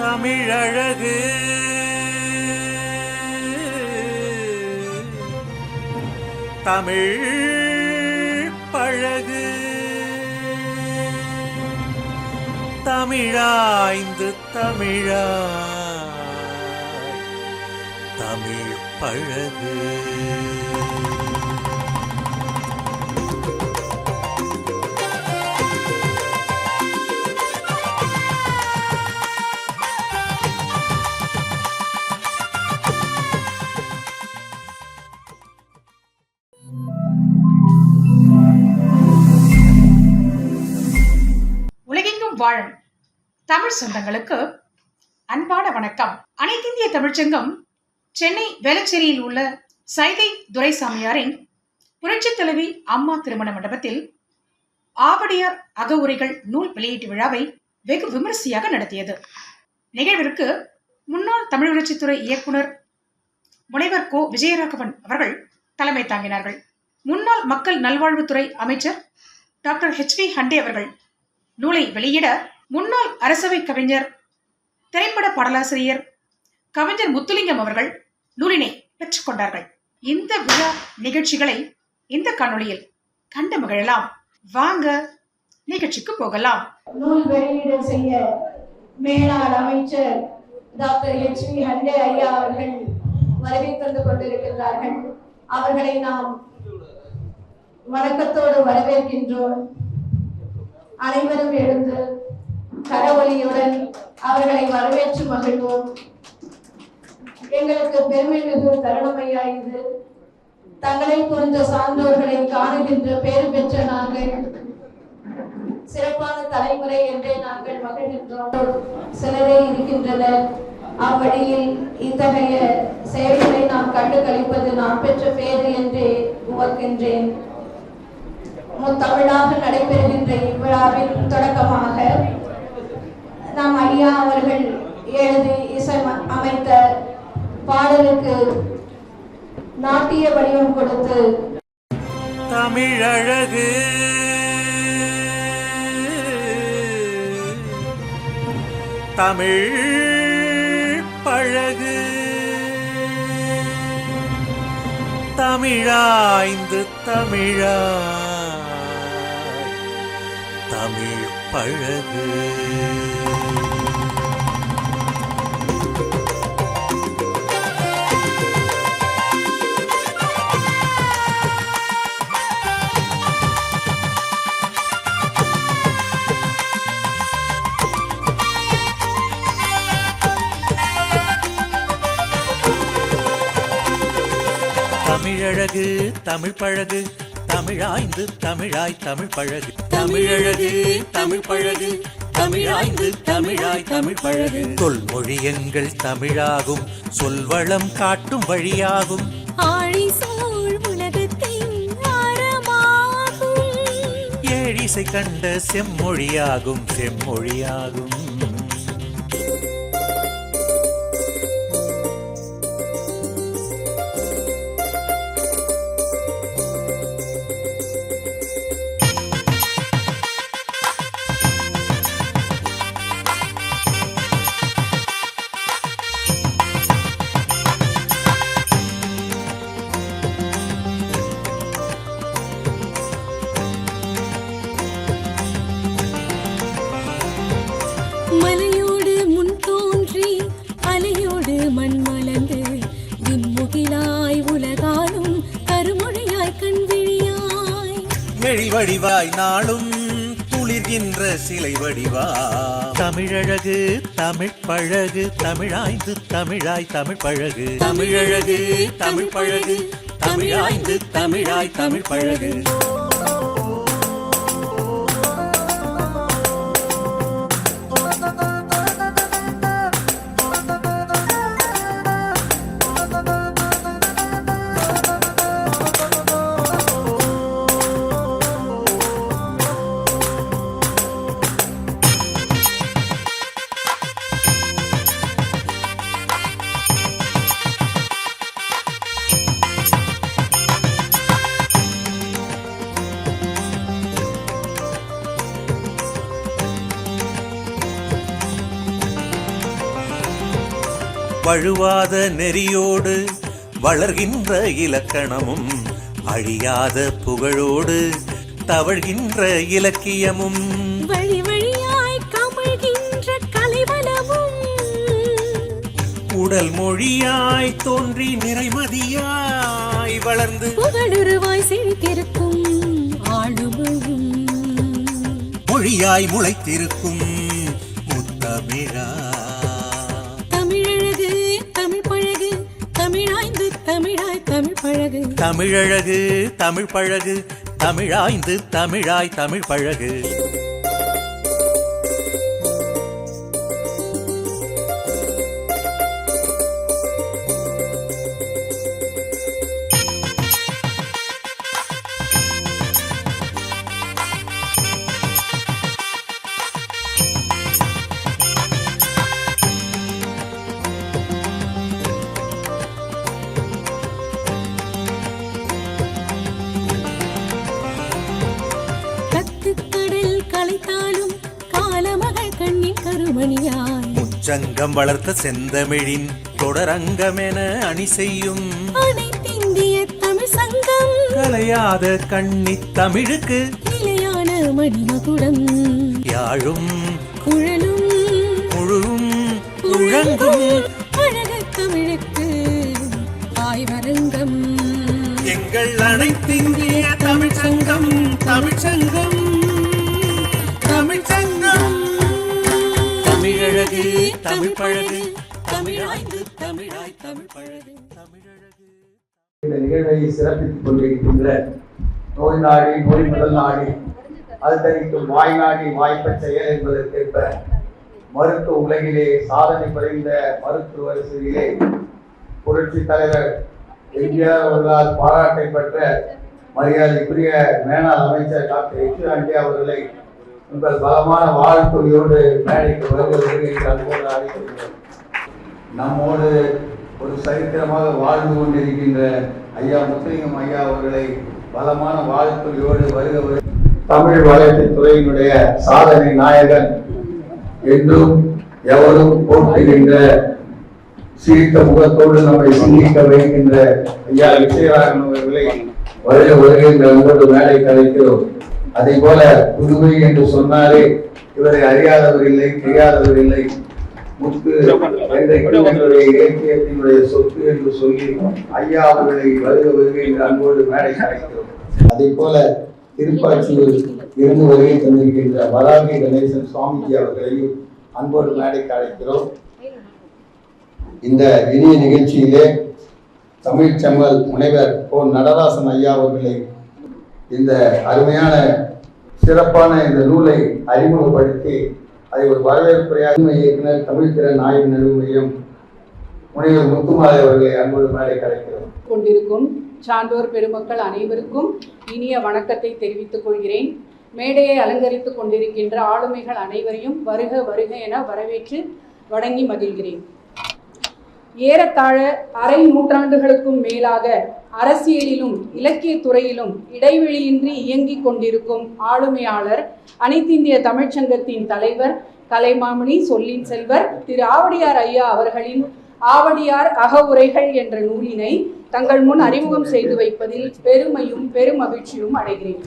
தமிழழகு தமிழ் பழகு தமிழாய்ந்து தமிழாய் தமிழ் பழகு. உலகெங்கும் வாழும் தமிழ் சொந்தங்களுக்கு அன்பான வணக்கம். அனைத்திந்திய தமிழ்ச்சங்கம் சென்னை வேளச்சேரியில் உள்ள சைதை துரைசாமியாரின் புரட்சித் தலைவி அம்மா திருமண மண்டபத்தில் ஆவடியார் அகவுரைகள் நூல் வெளியீட்டு விழாவை வெகு விமரிசையாக நடத்தியது. நிகழ்விற்கு முன்னாள் தமிழ் வளர்ச்சித்துறை இயக்குனர் முனைவர் கோ விஜயராகவன் அவர்கள் தலைமை தாங்கினார்கள். முன்னாள் மக்கள் நல்வாழ்வுத்துறை அமைச்சர் டாக்டர் HV ஹண்டே அவர்கள் நூலை வெளியிட முன்னாள் அரசவை கவிஞர், திரைப்பட பாடலாசிரியர் கவிஞர் முத்துலிங்கம் அவர்கள் நூலினை பெற்றுக் கொண்டார்கள். இந்த விழா நிகழ்ச்சிகளை இந்த காணொளியில் கண்டு மகிழலாம். வாங்க நிகழ்ச்சிக்கு போகலாம். நூல் வெளியீடு செய்ய மேலாள் அமைச்சர் டாக்டர் HV ஹண்டே ஐயா அவர்கள் வருகை தந்து கொண்டிருக்கிறார்கள். அவர்களை நாம் வணக்கத்தோடு வரவேற்கின்றோம். அனைவரும் எழுந்து கரவொலியுடன் அவர்களை வரவேற்று மகிழ்வோம். எங்களுக்கு பெருமை மிகு தருணமையா இது. தங்களை புரிந்த சான்றோர்களை காணுகின்ற பேறு பெற்ற நாங்கள் சிறப்பான தலைமுறை என்றே நாங்கள் மகிழ்கின்றோம். சிலரே இருக்கின்றனர். அவ்வழியில் இத்தகைய செயல்களை நாம் கண்டு கழிப்பது நான் பெற்ற பேறு என்றே உணர்கின்றேன். முத்தமிழாக நடைபெறுகின்ற இவ்விழாவின் தொடக்கமாக நம் ஐயா அவர்கள் எழுதி இசை அமைத்த பாடலுக்கு நாட்டிய வடிவம் கொடுத்து தமிழழகு தமிழ் பழகு தமிழாய்ந்து தமிழாய் தமிழ் பழகு. தமிழழகு தமிழ் பழகு தமிழாய்ந்து தமிழாய் தமிழ் பழகு. தமிழழகு தமிழ் பழகு தமிழாய்ந்து தமிழாய் தமிழ் பழகு. தொல்மொழி எங்கள் தமிழாகும், சொல்வளம் காட்டும் வழியாகும். ஏழிசை கண்ட செம்மொழியாகும் செம்மொழியாகும். வடிவாய் நாளும் துளிர்கின்ற சிலை வடிவா. தமிழழகு தமிழ் பழகு தமிழாய்ந்து தமிழாய் தமிழ் பழகு. தமிழழகு தமிழ் பழகு தமிழாய்ந்து தமிழாய் தமிழ் பழகு. வழுவாத நெறியோடு வளர்கின்ற இலக்கணமும் அழியாத புகழோடு தவழ்கின்ற இலக்கியமும் வழி வழியாய் கமழ்கின்ற கலைவளமும் உடல் மொழியாய் தோன்றி நிறைமதியாய் வளர்ந்து புகழுருவாய் செழித்திருக்கும் ஆளுமையும் மொழியாய் முளைத்திருக்கும் முத்தமிழா. தமிழழகு தமிழ் பழகு தமிழாய்ந்து தமிழாய் தமிழ் பழகு தமிழழகு தமிழ் பழகு தமிழாய்ந்து தமிழாய் தமிழ் பழகு. கத்துக்கடல் கலைத்தாலும் காலமகள் கண்ணின் கருமணியாய் முச்சங்கம் வளர்த்த செந்தமிழின் தொடரங்கமென அணி செய்யும் அனைத்திந்திய தமிழ் சங்கம் கலையாத கண்ணித் தமிழுக்கு நிலையான மணிமகுடம் யாழும் குழலும் முழுவும் முழங்கும் அழக தமிழுக்கு ஆய்வரங்கம் எங்கள் அனைத்திந்திய தமிழ் சங்கம் தமிழ் சங்கம் தமிழ் சங்கம். தமிழழகு தமிழ் பழகு தமிழாய்ந்து தமிழாய் தமிழ் பழகு தமிழழகு. இந்த நிகழ்வை சிறப்பித்துக் கொண்டிருக்கின்ற நோய் நாடி நோய் முதல் நாடி அது தரிக்கும் வாய் நாடி வாய்ப்பச் செயல் என்பதற்கேற்ப மருத்துவ உலகிலே சாதனை புரிந்த மருத்துவ வரிசையிலே புரட்சி தலைவர் எம்ஜிஆர் அவர்களால் பாராட்டை பெற்ற மரியாதைக்குரிய மேனாள் அமைச்சர் டாக்டர் எச் ஆண்டி அவர்களை உங்கள் பலமான வாழ்த்துறையோடு மேடைக்கு வருகிறது என்று அன்போடு அழைக்கின்றோம். நம்மோடு ஒரு சரித்திரமாக வாழ்ந்து கொண்டிருக்கின்ற ஐயா முத்துலிங்கம் ஐயா அவர்களை பலமான வாழ்த்துறையோடு வருக. தமிழ் வளர்ச்சித் துறையினுடைய சாதனை நாயகன் என்றும் எவரும் போற்றுகின்ற சிரித்த முகத்தோடு நம்மை சிந்திக்க வைக்கின்ற ஐயா விஜயராகவன் அவர்களை வருக வருகின்ற அன்போடு மேடை கலைக்கிறோம். அதே போல புதுமை என்று சொன்னாலே இவரை அறியாதவர் இல்லை, தெரியாதவர் இல்லை. முத்து என்னுடைய இலக்கியத்தினுடைய சொத்து என்று சொல்லி ஐயா அவர்களை வருக வருகின்ற அன்போடு மேடை கலைக்கிறோம். அதே போல திருப்பாச்சியில் இருந்து வருகை தந்திருக்கின்ற வராகி கணேசன் சுவாமிஜி அவர்களையும் அன்போடு மேடைக்கு அழைக்கிறோம். இந்த இனிய நிகழ்ச்சியிலே தமிழ் செம்மல் முனைவர் பொன் நடராசன் ஐயா அவர்களை இந்த அருமையான சிறப்பான இந்த நூலை அறிமுகப்படுத்தி அதை ஒரு வரவேற்புரையாக இயக்குனர் தமிழ் திறன் ஆய்வு நடுவு மையம் முனைவர் முத்துமாலை அவர்களை அன்போடு மேடை கலைக்கிறோம். கொண்டிருக்கும் சான்றோர் பெருமக்கள் அனைவருக்கும் இனிய வணக்கத்தை தெரிவித்துக் கொள்கிறேன். மேடையை அலங்கரித்துக் கொண்டிருக்கின்ற ஆளுமைகள் அனைவரையும் வருக வருக என வரவேற்று வணங்கி மகிழ்கிறேன். ஏறத்தாழ அரை நூற்றாண்டுகளுக்கும் மேலாக அரசியலிலும் இலக்கிய துறையிலும் இடைவெளியின்றி இயங்கிக் கொண்டிருக்கும் ஆளுமையாளர் அனைத்திந்திய தமிழ்ச்சங்கத்தின் தலைவர் கலைமாமணி சொல்லின் செல்வர் திரு ஆவடியார் ஐயா அவர்களின் ஆவடியார் அகவுரைகள் என்ற நூலினை தங்கள் முன் அறிமுகம் செய்து வைப்பதில் பெருமையும் பெருமகிழ்ச்சியும் அடைகிறேன்.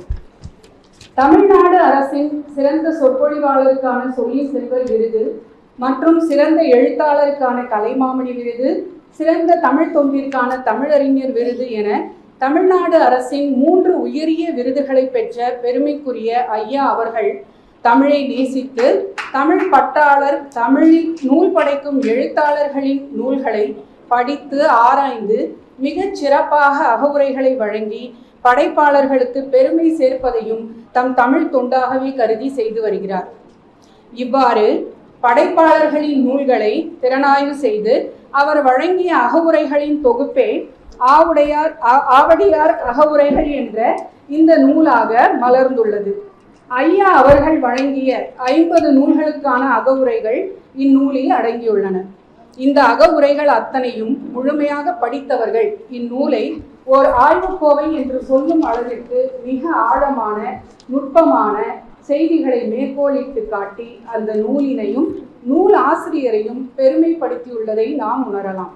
தமிழ்நாடு அரசின் சிறந்த சொற்பொழிவாளருக்கான சொல்லின் செல்வர் விருது மற்றும் சிறந்த எழுத்தாளருக்கான கலைமாமணி விருது, சிறந்த தமிழ் தொண்டிற்கான தமிழறிஞர் விருது என தமிழ்நாடு அரசின் 3 உயரிய விருதுகளை பெற்ற பெருமைக்குரிய ஐயா அவர்கள் தமிழை நேசித்து தமிழ் பட்டாளர், தமிழில் நூல் படைக்கும் எழுத்தாளர்களின் நூல்களை படித்து ஆராய்ந்து மிகச் சிறப்பாக அகவுரைகளை வழங்கி படைப்பாளர்களுக்கு பெருமை சேர்ப்பதையும் தம் தமிழ் தொண்டாகவே கருதி செய்து வருகிறார். இவ்வாறு படைப்பாளர்களின் நூல்களை திறனாய்வு செய்து அவர் வழங்கிய அகவுரைகளின் தொகுப்பே ஆவடியார் அகவுரைகள் என்ற இந்த நூலாக மலர்ந்துள்ளது. ஐயா அவர்கள் வழங்கிய 50 நூல்களுக்கான அகவுரைகள் இந்நூலில் அடங்கியுள்ளன. இந்த அகவுரைகள் அத்தனையும் முழுமையாக படித்தவர்கள் இந்நூலை ஓர் ஆய்வுக்கோவை என்று சொல்லும் அளவிற்கு மிக ஆழமான, நுட்பமான, செய்திகளை மேற்கோளிட்டு காட்டி அந்த நூலினையும் நூல் ஆசிரியரையும் பெருமைப்படுத்தியுள்ளதை நாம் உணரலாம்.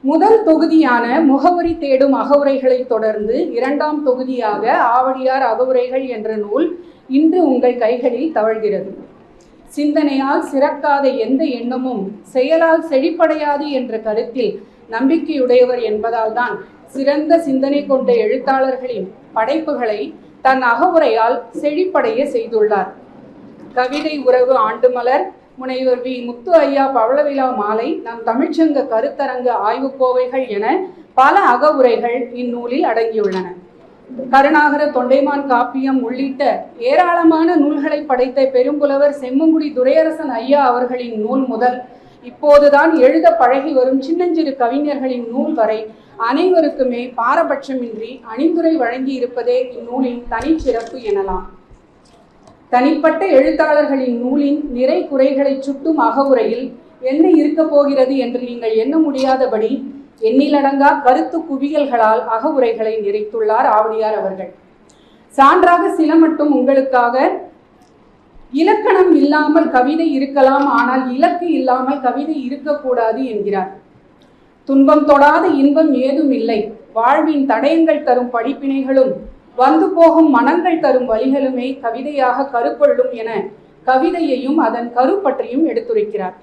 முதல் தொகுதியான முகவரி தேடும் அகவுரைகளை தொடர்ந்து இரண்டாம் தொகுதியாக ஆவடியார் அகவுரைகள் என்ற நூல் இன்று உங்கள் கைகளில் தவழ்கிறது. சிந்தனையால் சிறக்காத எந்த எண்ணமும் செயலால் செழிப்படையாது என்ற கருத்தில் நம்பிக்கையுடையவர் என்பதால் தான் சிறந்த சிந்தனை கொண்ட எழுத்தாளர்களின் படைப்புகளை தன் அகவுரையால் செழிப்படைய செய்துள்ளார். கவிதை உறவு ஆண்டுமலர், முனைவர் வி. முத்து ஐயா பவளவிழா மாலை, நம் தமிழ்ச்சங்க கருத்தரங்க ஆய்வுக்கோவைகள் என பல அகவுரைகள் இந்நூலில் அடங்கியுள்ளன. கருணாகர தொண்டைமான் காப்பியம் உள்ளிட்ட ஏராளமான நூல்களை படைத்த பெரும்புலவர் செம்மங்குடி துரையரசன் ஐயா அவர்களின் நூல் முதல் இப்போதுதான் எழுத பழகி வரும் சின்னஞ்சிறு கவிஞர்களின் நூல் வரை அனைவருக்குமே பாரபட்சமின்றி அணிந்துரை வழங்கி இருப்பதே இந்நூலின் தனிச்சிறப்பு எனலாம். தனிப்பட்ட எழுத்தாளர்களின் நூலின் நிறை குறைகளை சுட்டும் அகவுரையில் என்ன இருக்க போகிறது என்று நீங்கள் எண்ண முடியாதபடி எண்ணிலடங்கா கருத்து குவியல்களால் அகவுரைகளை நிறைத்துள்ளார் ஆவடியார் அவர்கள். சான்றாக சில மட்டும் உங்களுக்காக. இலக்கணம் இல்லாமல் கவிதை இருக்கலாம், ஆனால் இலக்கு இல்லாமல் கவிதை இருக்கக்கூடாது என்கிறார். துன்பம் தொடாத இன்பம் ஏதும் இல்லை, வாழ்வின் தடயங்கள் தரும் படிப்பினைகளும் வந்து போகும் மனங்கள் தரும் வழிகளுமே கவிதையாக கருப்பொள்ளும் என கவிதையையும் அதன் கரு பற்றியும் எடுத்துரைக்கிறார்.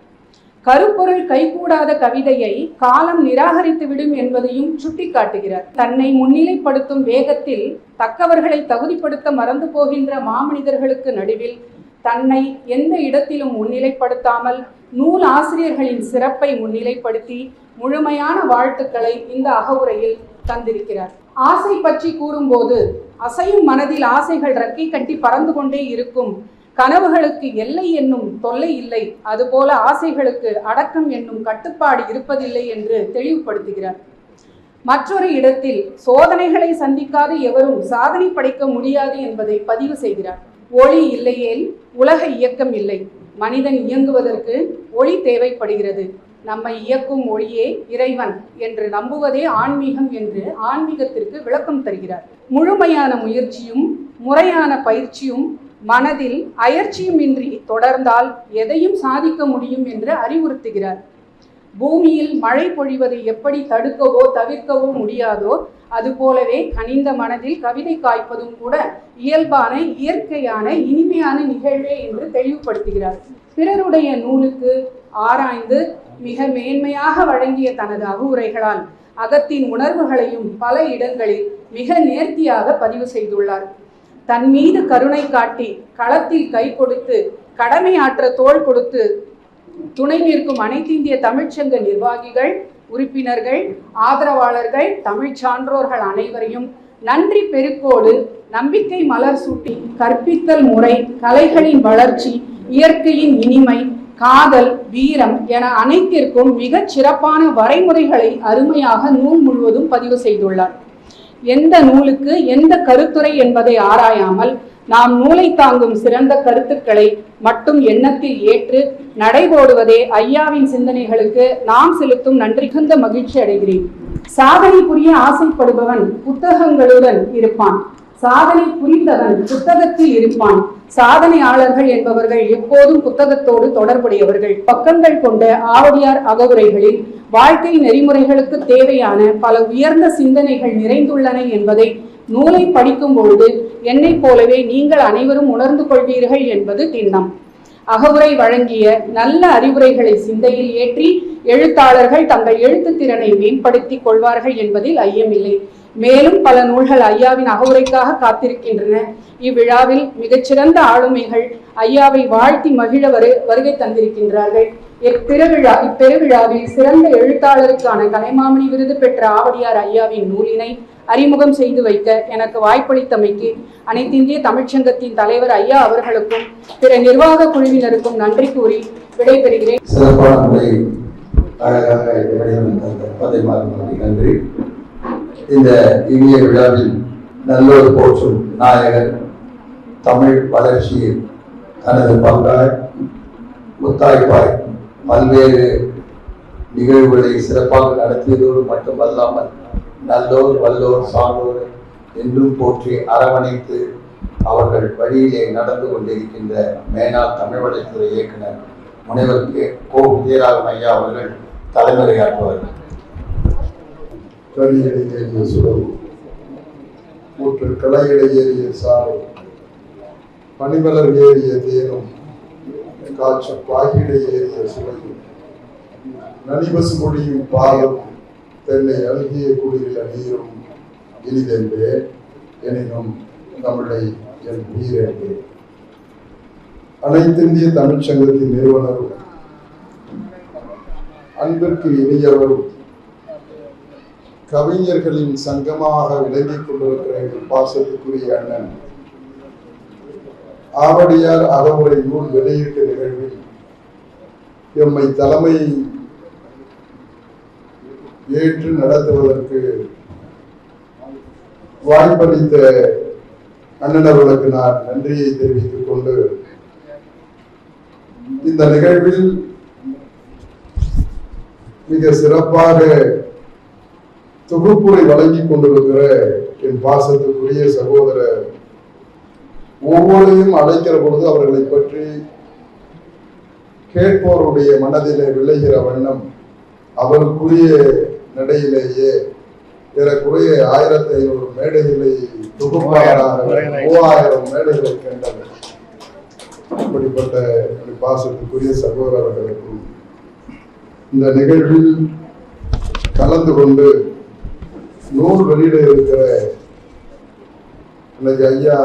கருப்பொருள் கைகூடாத கவிதையை காலம் நிராகரித்துவிடும் என்பதையும் சுட்டிக்காட்டுகிறார். தன்னை முன்னிலைப்படுத்தும் வேகத்தில் தக்கவர்களை தகுதிப்படுத்த மறந்து போகின்ற மாமனிதர்களுக்கு நடுவில் தன்னை எந்த இடத்திலும் முன்னிலைப்படுத்தாமல் நூல் ஆசிரியர்களின் சிறப்பை முன்னிலைப்படுத்தி முழுமையான வாழ்த்துக்களை இந்த அகவுரையில் தந்திருக்கிறார். ஆசை பற்றி கூறும்போது அசையும் மனதில் ஆசைகள் ரெக்கை கட்டி பறந்து கொண்டே இருக்கும். கனவுகளுக்கு எல்லை என்னும் தொல்லை இல்லை, அதுபோல ஆசைகளுக்கு அடக்கம் என்னும் கட்டுப்பாடு இருப்பதில்லை என்று தெளிவுபடுத்துகிறார். மற்றொரு இடத்தில் சோதனைகளை சந்திக்காத எவரும் சாதனை படைக்க முடியாது என்பதை பதிவு செய்கிறார். ஒளி இல்லையேல் உலக இயக்கம் இல்லை. மனிதன் இயங்குவதற்கு ஒளி தேவைப்படுகிறது. நம்மை இயக்கும் ஒளியே இறைவன் என்று நம்புவதே ஆன்மீகம் என்று ஆன்மீகத்திற்கு விளக்கம் தருகிறார். முழுமையான முயற்சியும் முறையான பயிற்சியும் மனதில் அயற்சியும் இன்றி தொடர்ந்தால் எதையும் சாதிக்க முடியும் என்று அறிவுறுத்துகிறார். பூமியில் மழை பொழிவதை எப்படி தடுக்கவோ தவிர்க்கவோ முடியாதோ அதுபோலவே கனிந்த மனதில் கவிதை காய்ப்பதும் கூட இயல்பான இயற்கையான இனிமையான நிகழ்வே என்று தெளிவுபடுத்துகிறார். பிறருடைய நூலுக்கு ஆராய்ந்து மிக மேன்மையாக வழங்கிய தனது அகவுரைகளால் அகத்தின் உணர்வுகளையும் பல இடங்களில் மிக நேர்த்தியாக பதிவு செய்துள்ளார். தன் மீது கருணை காட்டி களத்தில் கை கொடுத்து கடமையாற்ற தோள் கொடுத்து துணை நிற்கும் அனைத்திந்திய தமிழ்ச்சங்க நிர்வாகிகள், உறுப்பினர்கள், ஆதரவாளர்கள், தமிழ் சான்றோர்கள் அனைவரையும் நன்றி பெருக்கோடு நம்பிக்கை மலர் சூட்டி கற்பித்தல் முறை, கலைகளின் வளர்ச்சி, இயற்கையின் இனிமை, காதல், வீரம் என அனைத்திற்கும் மிகச் சிறப்பான வரைமுறைகளை அருமையாக நூல் முழுவதும் பதிவு செய்துள்ளார். எந்த நூலுக்கு எந்த கருத்துரை என்பதை ஆராயாமல் நாம் நூலை தாங்கும் சிறந்த கருத்துக்களை மட்டும் எண்ணத்தில் ஏற்று நடைபோடுவதே ஐயாவின் சிந்தனைகளுக்கு நாம் செலுத்தும் நன்றி மிகுந்த மகிழ்ச்சி அடைகிறேன். சாதனை புரிய ஆசைப்படுபவன் புத்தகங்களுடன் இருப்பான், சாதனை புரிந்தவன் புத்தகத்தில் இருப்பான். சாதனையாளர்கள் என்பவர்கள் எப்போதும் புத்தகத்தோடு தொடர்புடையவர்கள். பக்கங்கள் கொண்ட ஆவடியார் அகவுரைகளில் வாழ்க்கை நெறிமுறைகளுக்கு தேவையான பல உயர்ந்த சிந்தனைகள் நிறைந்துள்ளன என்பதை நூலை படிக்கும் பொழுது என்னைப் போலவே நீங்கள் அனைவரும் உணர்ந்து கொள்வீர்கள் என்பது திண்ணம். அகவுரை வழங்கிய நல்ல அறிவுரைகளை சிந்தையில் ஏற்றி எழுத்தாளர்கள் தங்கள் எழுத்து திறனை மேம்படுத்திக் கொள்வார்கள் என்பதில் ஐயமில்லை. மேலும் பல நூல்கள் ஐயாவின் அகவுரைக்காக காத்திருக்கின்றன. இவ்விழாவில் மிகச்சிறந்த ஆளுமைகள் ஐயாவை வாழ்த்தி மகிழ வருகை தந்திருக்கின்றார்கள். இப்பெருவிழாவில் சிறந்த எழுத்தாளருக்கான கலைமாமணி விருது பெற்ற ஆவடியார் ஐயாவின் நூலினை அறிமுகம் செய்து வைக்க எனக்கு வாய்ப்பளித்தமைக்கு அனைத்திந்திய தமிழ்ச்சங்கத்தின் தலைவர் ஐயா அவர்களுக்கும் பிற நிர்வாக குழுவினருக்கும் நன்றி கூறி விடைபெறுகிறேன். சிறப்பான முறை அழகாக நன்றி. இந்த இனிய விழாவில் நல்லோர் போற்றும் நாயகர் தமிழ் வளர்ச்சியில் தனது பங்காய் முத்தாய்ப்பாய் பல்வேறு நிகழ்வுகளை சிறப்பாக நடத்தியதோடு மட்டுமல்லாமல் நல்லோர் வல்லோர் சான்றோர் என்றும் போற்றி அரவணைத்து அவர்கள் வழியிலே நடந்து கொண்டிருக்கின்ற மேனாள் தமிழ் வளர்ச்சித்துறை இயக்குனர் முனைவர் கோ விஜயராகவன் ஐயா அவர்கள் தலைமையாற்றுவார்கள். கலியடை ஏறிய சுடர் ஊற்று கலையடை ஏறிய சாரம் பனிமலர் ஏறிய தேனும் காற்று பாகிடை ஏறிய சுவையும் நனிபசு மொழியும் பாலும் தென்னை அழுகிய குடியில நீரும் இனிதென்றே எனினும் தமிழை என் வீரே. அனைத்திந்திய தமிழ்ச்சங்கத்தின் நிறுவனரும் அன்பிற்கு இனியவரும் கவிஞர்களின் சங்கமாக விளங்கிக் கொண்டிருக்கிற எங்கள் பாசத்துக்குரிய அண்ணன் ஆவடியார் அறவுரை நூல் வெளியீட்டு நிகழ்வில் எம்மை தலைமை ஏற்று நடத்துவதற்கு வாய்ப்பளித்த அண்ணனவர்களுக்கு நான் நன்றியை தெரிவித்துக் கொண்டு இந்த நிகழ்வில் மிக சிறப்பாக தொகுப்புரை வழங்கிக் கொண்டிருக்கிற என் பாசத்துக்குரிய சகோதரர் ஒவ்வொருவரையும் அழைக்கிற பொழுது அவர்களை பற்றி கேட்போருடைய மனதிலே விளைகிற வண்ணம் அவருக்குரிய நடையிலேயே ஏறக்குறைய 1500 மேடைகளை தொகுப்பாளராக 3000 மேடைகளை கண்டவர். அப்படிப்பட்ட பாசத்துக்குரிய சகோதரர்களுக்கும் இந்த நிகழ்வில் கலந்து கொண்டு நூல் வெளியிட இருக்கிற ஐயா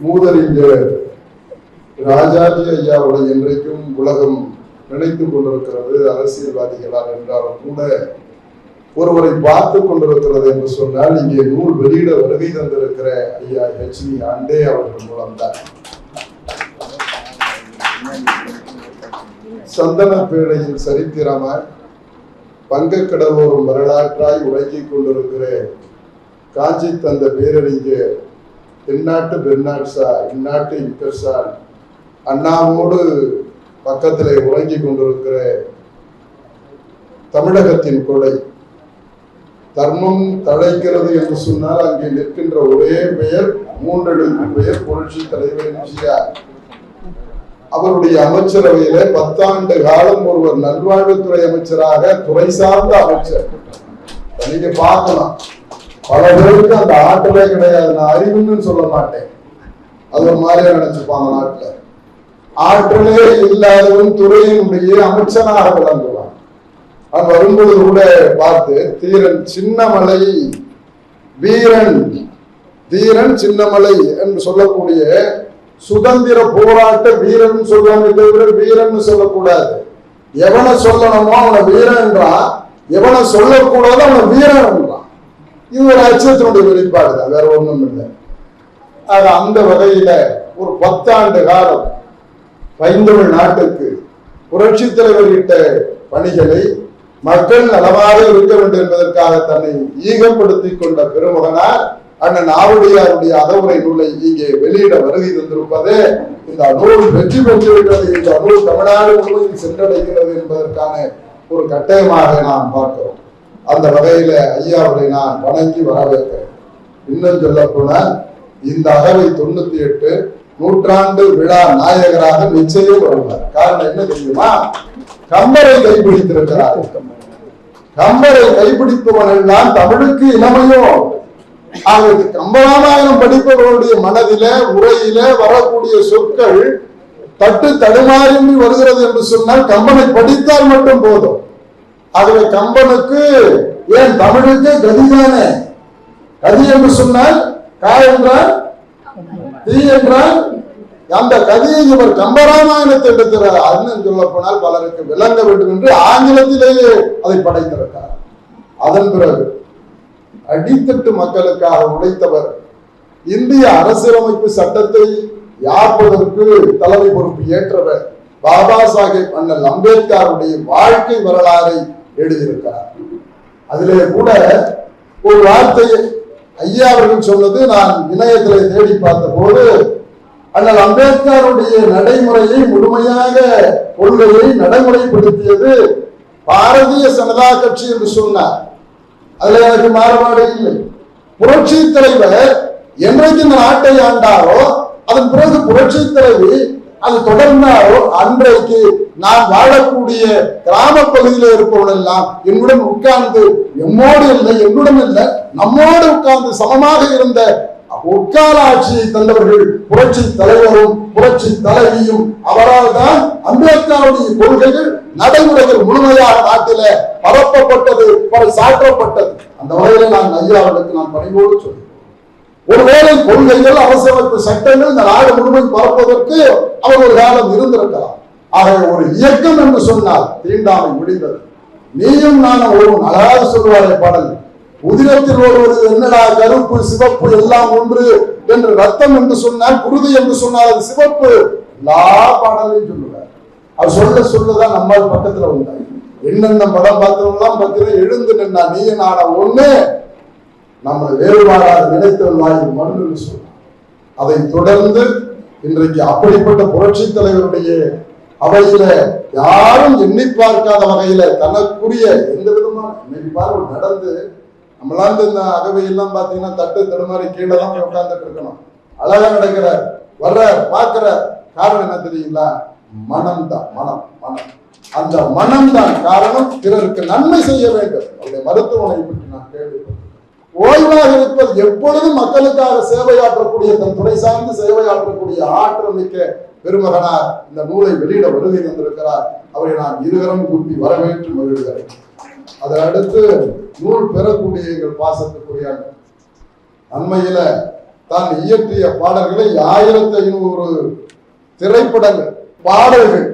மூதறிஞர் ராஜாஜி ஐயாவுடைய இன்றைக்கும் உலகம் நினைத்துக் கொண்டிருக்கிறது அரசியல்வாதிகளால் என்றாலும் கூட ஒருவரை பார்த்து கொண்டிருக்கிறது என்று சொன்னால் இங்கே நூல் வெளியிட வருகை தந்திருக்கிற ஐயா HV ஆண்டே அவர்கள் மூலம்தான். சந்தன பேழையின் சரித்திரமாய் வங்கக்கடலோரும் வரலாற்றாய் உறங்கிக் கொண்டிருக்கிற காஞ்சி தந்த பேரறிஞர் தென்னாட்டு பெர்னாட்சா இந்நாட்டு இக்கர்சால் அண்ணாவோடு பக்கத்திலே உறங்கிக் கொண்டிருக்கிற தமிழகத்தின் கொடை தர்மம் தழைக்கிறது என்று சொன்னால் அங்கே நிற்கின்ற ஒரே பெயர் 3 எழுத்து பெயர் புரட்சி தலைவர் எம்ஜிஆர். அவருடைய அமைச்சரவையில 10 ஆண்டு காலம் ஒருவர் நல்வாழ்வுத்துறை அமைச்சராக துறை சார்ந்த அமைச்சர். நீங்க பார்க்கலாம், பல பேருக்கு அந்த ஆற்றலே கிடையாது. நான் அறிவுன்னு சொல்ல மாட்டேன், அது ஒரு மாதிரியா நினைச்சுப்பாங்க. நாட்டுல ஆற்றலே இல்லாதவன் துறையினுடைய அமைச்சராக விளங்குவான். அவன் வரும்போது கூட பார்த்து தீரன் சின்னமலை வீரன் தீரன் சின்னமலை என்று சொல்லக்கூடிய சுதந்திர போராட்ட வீரன் சொல்றாங்க தவிர வீரன் சொல்லக்கூடாது. எவனை சொல்லணுமோ அவனை வீரன் என்றான், எவனை சொல்லக்கூடாது அவனை வீரன் என்றான். இது ஒரு அச்சத்தினுடைய வெளிப்பாடு தான், வேற ஒண்ணும் இல்லை. ஆக அந்த வகையில ஒரு 10 ஆண்டு காலம் பைந்தமிழ் நாட்டுக்கு புரட்சி தலைவர் இட்ட பணிகளை மக்கள் நலமாக இருக்க வேண்டும் என்பதற்காக தன்னை ஈகப்படுத்திக் கொண்ட பெருமகனார் அண்ணன் ஆவடியாருடைய அகவுரை நூலை இங்கே வெளியிட வருகை தந்திருப்பது இந்த நூல் வெற்றி பெற்றிருக்கிறது, இந்த நூல் தமிழ்நாடு முழுவதும் சென்றடைகிறது என்பதற்கான ஒரு கட்டாயமாக நாம் பார்க்கிறோம். அந்த வகையில ஐயாவரை நான் வணங்கி வரவேற்கிறேன். இன்னும் சொல்ல போனால் இந்த அகவை 98 நூற்றாண்டு விழா நாயகராக நிச்சயம் வருவார். காரணம் என்ன தெரியுமா? கம்பரை கைப்பிடித்திருக்கிறார். கம்பரை கைப்பிடிப்பவன் எல்லாம் தமிழுக்கு இளமையோ. கம்பராமாயணம் படிப்பவர்களுடைய மனதில உரையில வரக்கூடிய சொற்கள் தட்டு தடுமாறி வருகிறது என்று சொன்னால் கம்பனை படித்தால் மட்டும் போதும். ஆகவே கம்பனுக்கு ஏன் தமிழுக்கு கதிதானே. கதி என்று சொன்னால் கா என்றால் தீ என்றால் அந்த கதியை இவர் கம்பராமாயணத்தை எடுக்கிறார். அண்ணன் சொல்ல போனால் பலருக்கு விளங்க வேண்டும் என்று ஆங்கிலத்திலேயே அதை படைத்திருக்கிறார். அதன் பிறகு அடித்தட்டு மக்களுக்காக உழைத்தவர். இந்திய அரசியலமைப்பு சட்டத்தை யாப்பதற்கு தலைமை பொறுப்பு ஏற்றவர். பாபா சாஹேப் அண்ணல் அம்பேத்கருடைய வாழ்க்கை வரலாறை எழுதியிருக்கிறார். அதிலே கூட ஒரு வார்த்தையை ஐயா அவர்கள் சொன்னது நான் இணையத்திலே தேடி பார்த்த போது, அண்ணல் அம்பேத்கருடைய நடைமுறையை முழுமையாக கொள்கையை நடைமுறைப்படுத்தியது பாரதிய ஜனதா கட்சி என்று சொன்னார். அதுல எனக்கு மாறுபாடு இல்லை. புரட்சி தலைவர் என்றைக்கு இந்த நாட்டை ஆண்டாரோ, அதன் பிறகு புரட்சி தலைவி அது தொடர்ந்தாரோ, அன்றைக்கு நான் வாழக்கூடிய கிராம பகுதியில் இருப்பவர்கள் எல்லாம் என்னுடன் உட்கார்ந்து, எம்மோடு இல்லை, என்னுடன் இல்லை, நம்மோடு உட்கார்ந்து சமமாக இருந்த உட்கார ஆட்சியை தந்தவர்கள் புரட்சி தலைவரும் புரட்சி தலைவியும். அவரால் தான் அம்பேத்கருடைய கொள்கைகள் நடைமுறைகள் முழுமையாக நாட்டில பரப்பப்பட்டது, சாற்றப்பட்டது. அந்த வகையில் நான் ஐயாவுக்கு நான் பணிவோடு சொல்கிறேன். ஒருவேளை கொள்கைகள், அரசியலமைப்பு சட்டங்கள் இந்த நாடு முழுமையும் பரப்புவதற்கு அவர் ஒரு காலம் இருந்திருக்கலாம். ஆக ஒரு இயக்கம் என்று சொன்னால் தீண்டாமை முடிந்தது. நீயும் நானும் ஒரு அழகாக சொல்லுவாரே பாடல், உதிரத்தில் ஒருவது என்னடா கருப்பு சிவப்பு எல்லாம் ஒன்று என்று, ரத்தம் என்று சொன்னால் குருதி என்று சொன்னால் அது சிவப்பு, எல்லா பாடலையும் சொல்லுவார். அவர் சொல்லதான் நம்மால் பக்கத்துல உண்டாய். என்னென்ன படம் பார்த்தவங்களாம் பார்த்தீங்கன்னா எழுந்து நின்னா நீ நாட ஒண்ணு, நம்மளை வேறுபாடாக நினைத்தவன் வாயில் மண்ணு சொன்னார். அதை தொடர்ந்து இன்றைக்கு அப்படிப்பட்ட புரட்சி தலைவருடைய அவையில யாரும் எண்ணி பார்க்காத வகையில தனக்குரிய எந்த விதமான இன்னைக்கு பார்வை நடந்து, நம்மளாம் இந்த அகவையெல்லாம் பாத்தீங்கன்னா தட்டு தடுமாறி கீழே தான் போய் உட்கார்ந்துட்டு இருக்கணும். அழகா நடக்கிற வர்ற பார்க்கிற காரணம் என்ன தெரியுங்களா? மனம் தான். மனம் அந்த மனம் தான் காரணம். பிறருக்கு நன்மை செய்ய வேண்டும். அவருடைய மருத்துவனை பற்றி நான் கேள்விப்பட்டேன். ஓய்வாக இருப்பது, எப்பொழுதும் மக்களுக்காக சேவையாற்றக்கூடிய, தன் துறை சார்ந்து சேவையாற்றக்கூடிய ஆற்றல் மிக்க பெருமகனார் இந்த நூலை வெளியிட வருகை தந்திருக்கிறார். அவரை நான் இருகரம் கூட்டி வரவேற்று மகிழ்கிறேன். அதை அடுத்து நூல் பெறக்கூடிய எங்கள் பாசத்துக்குரிய அண்மையில தான் இயற்றிய பாடல்களை 1500 திரைப்படங்கள் பாடல்கள்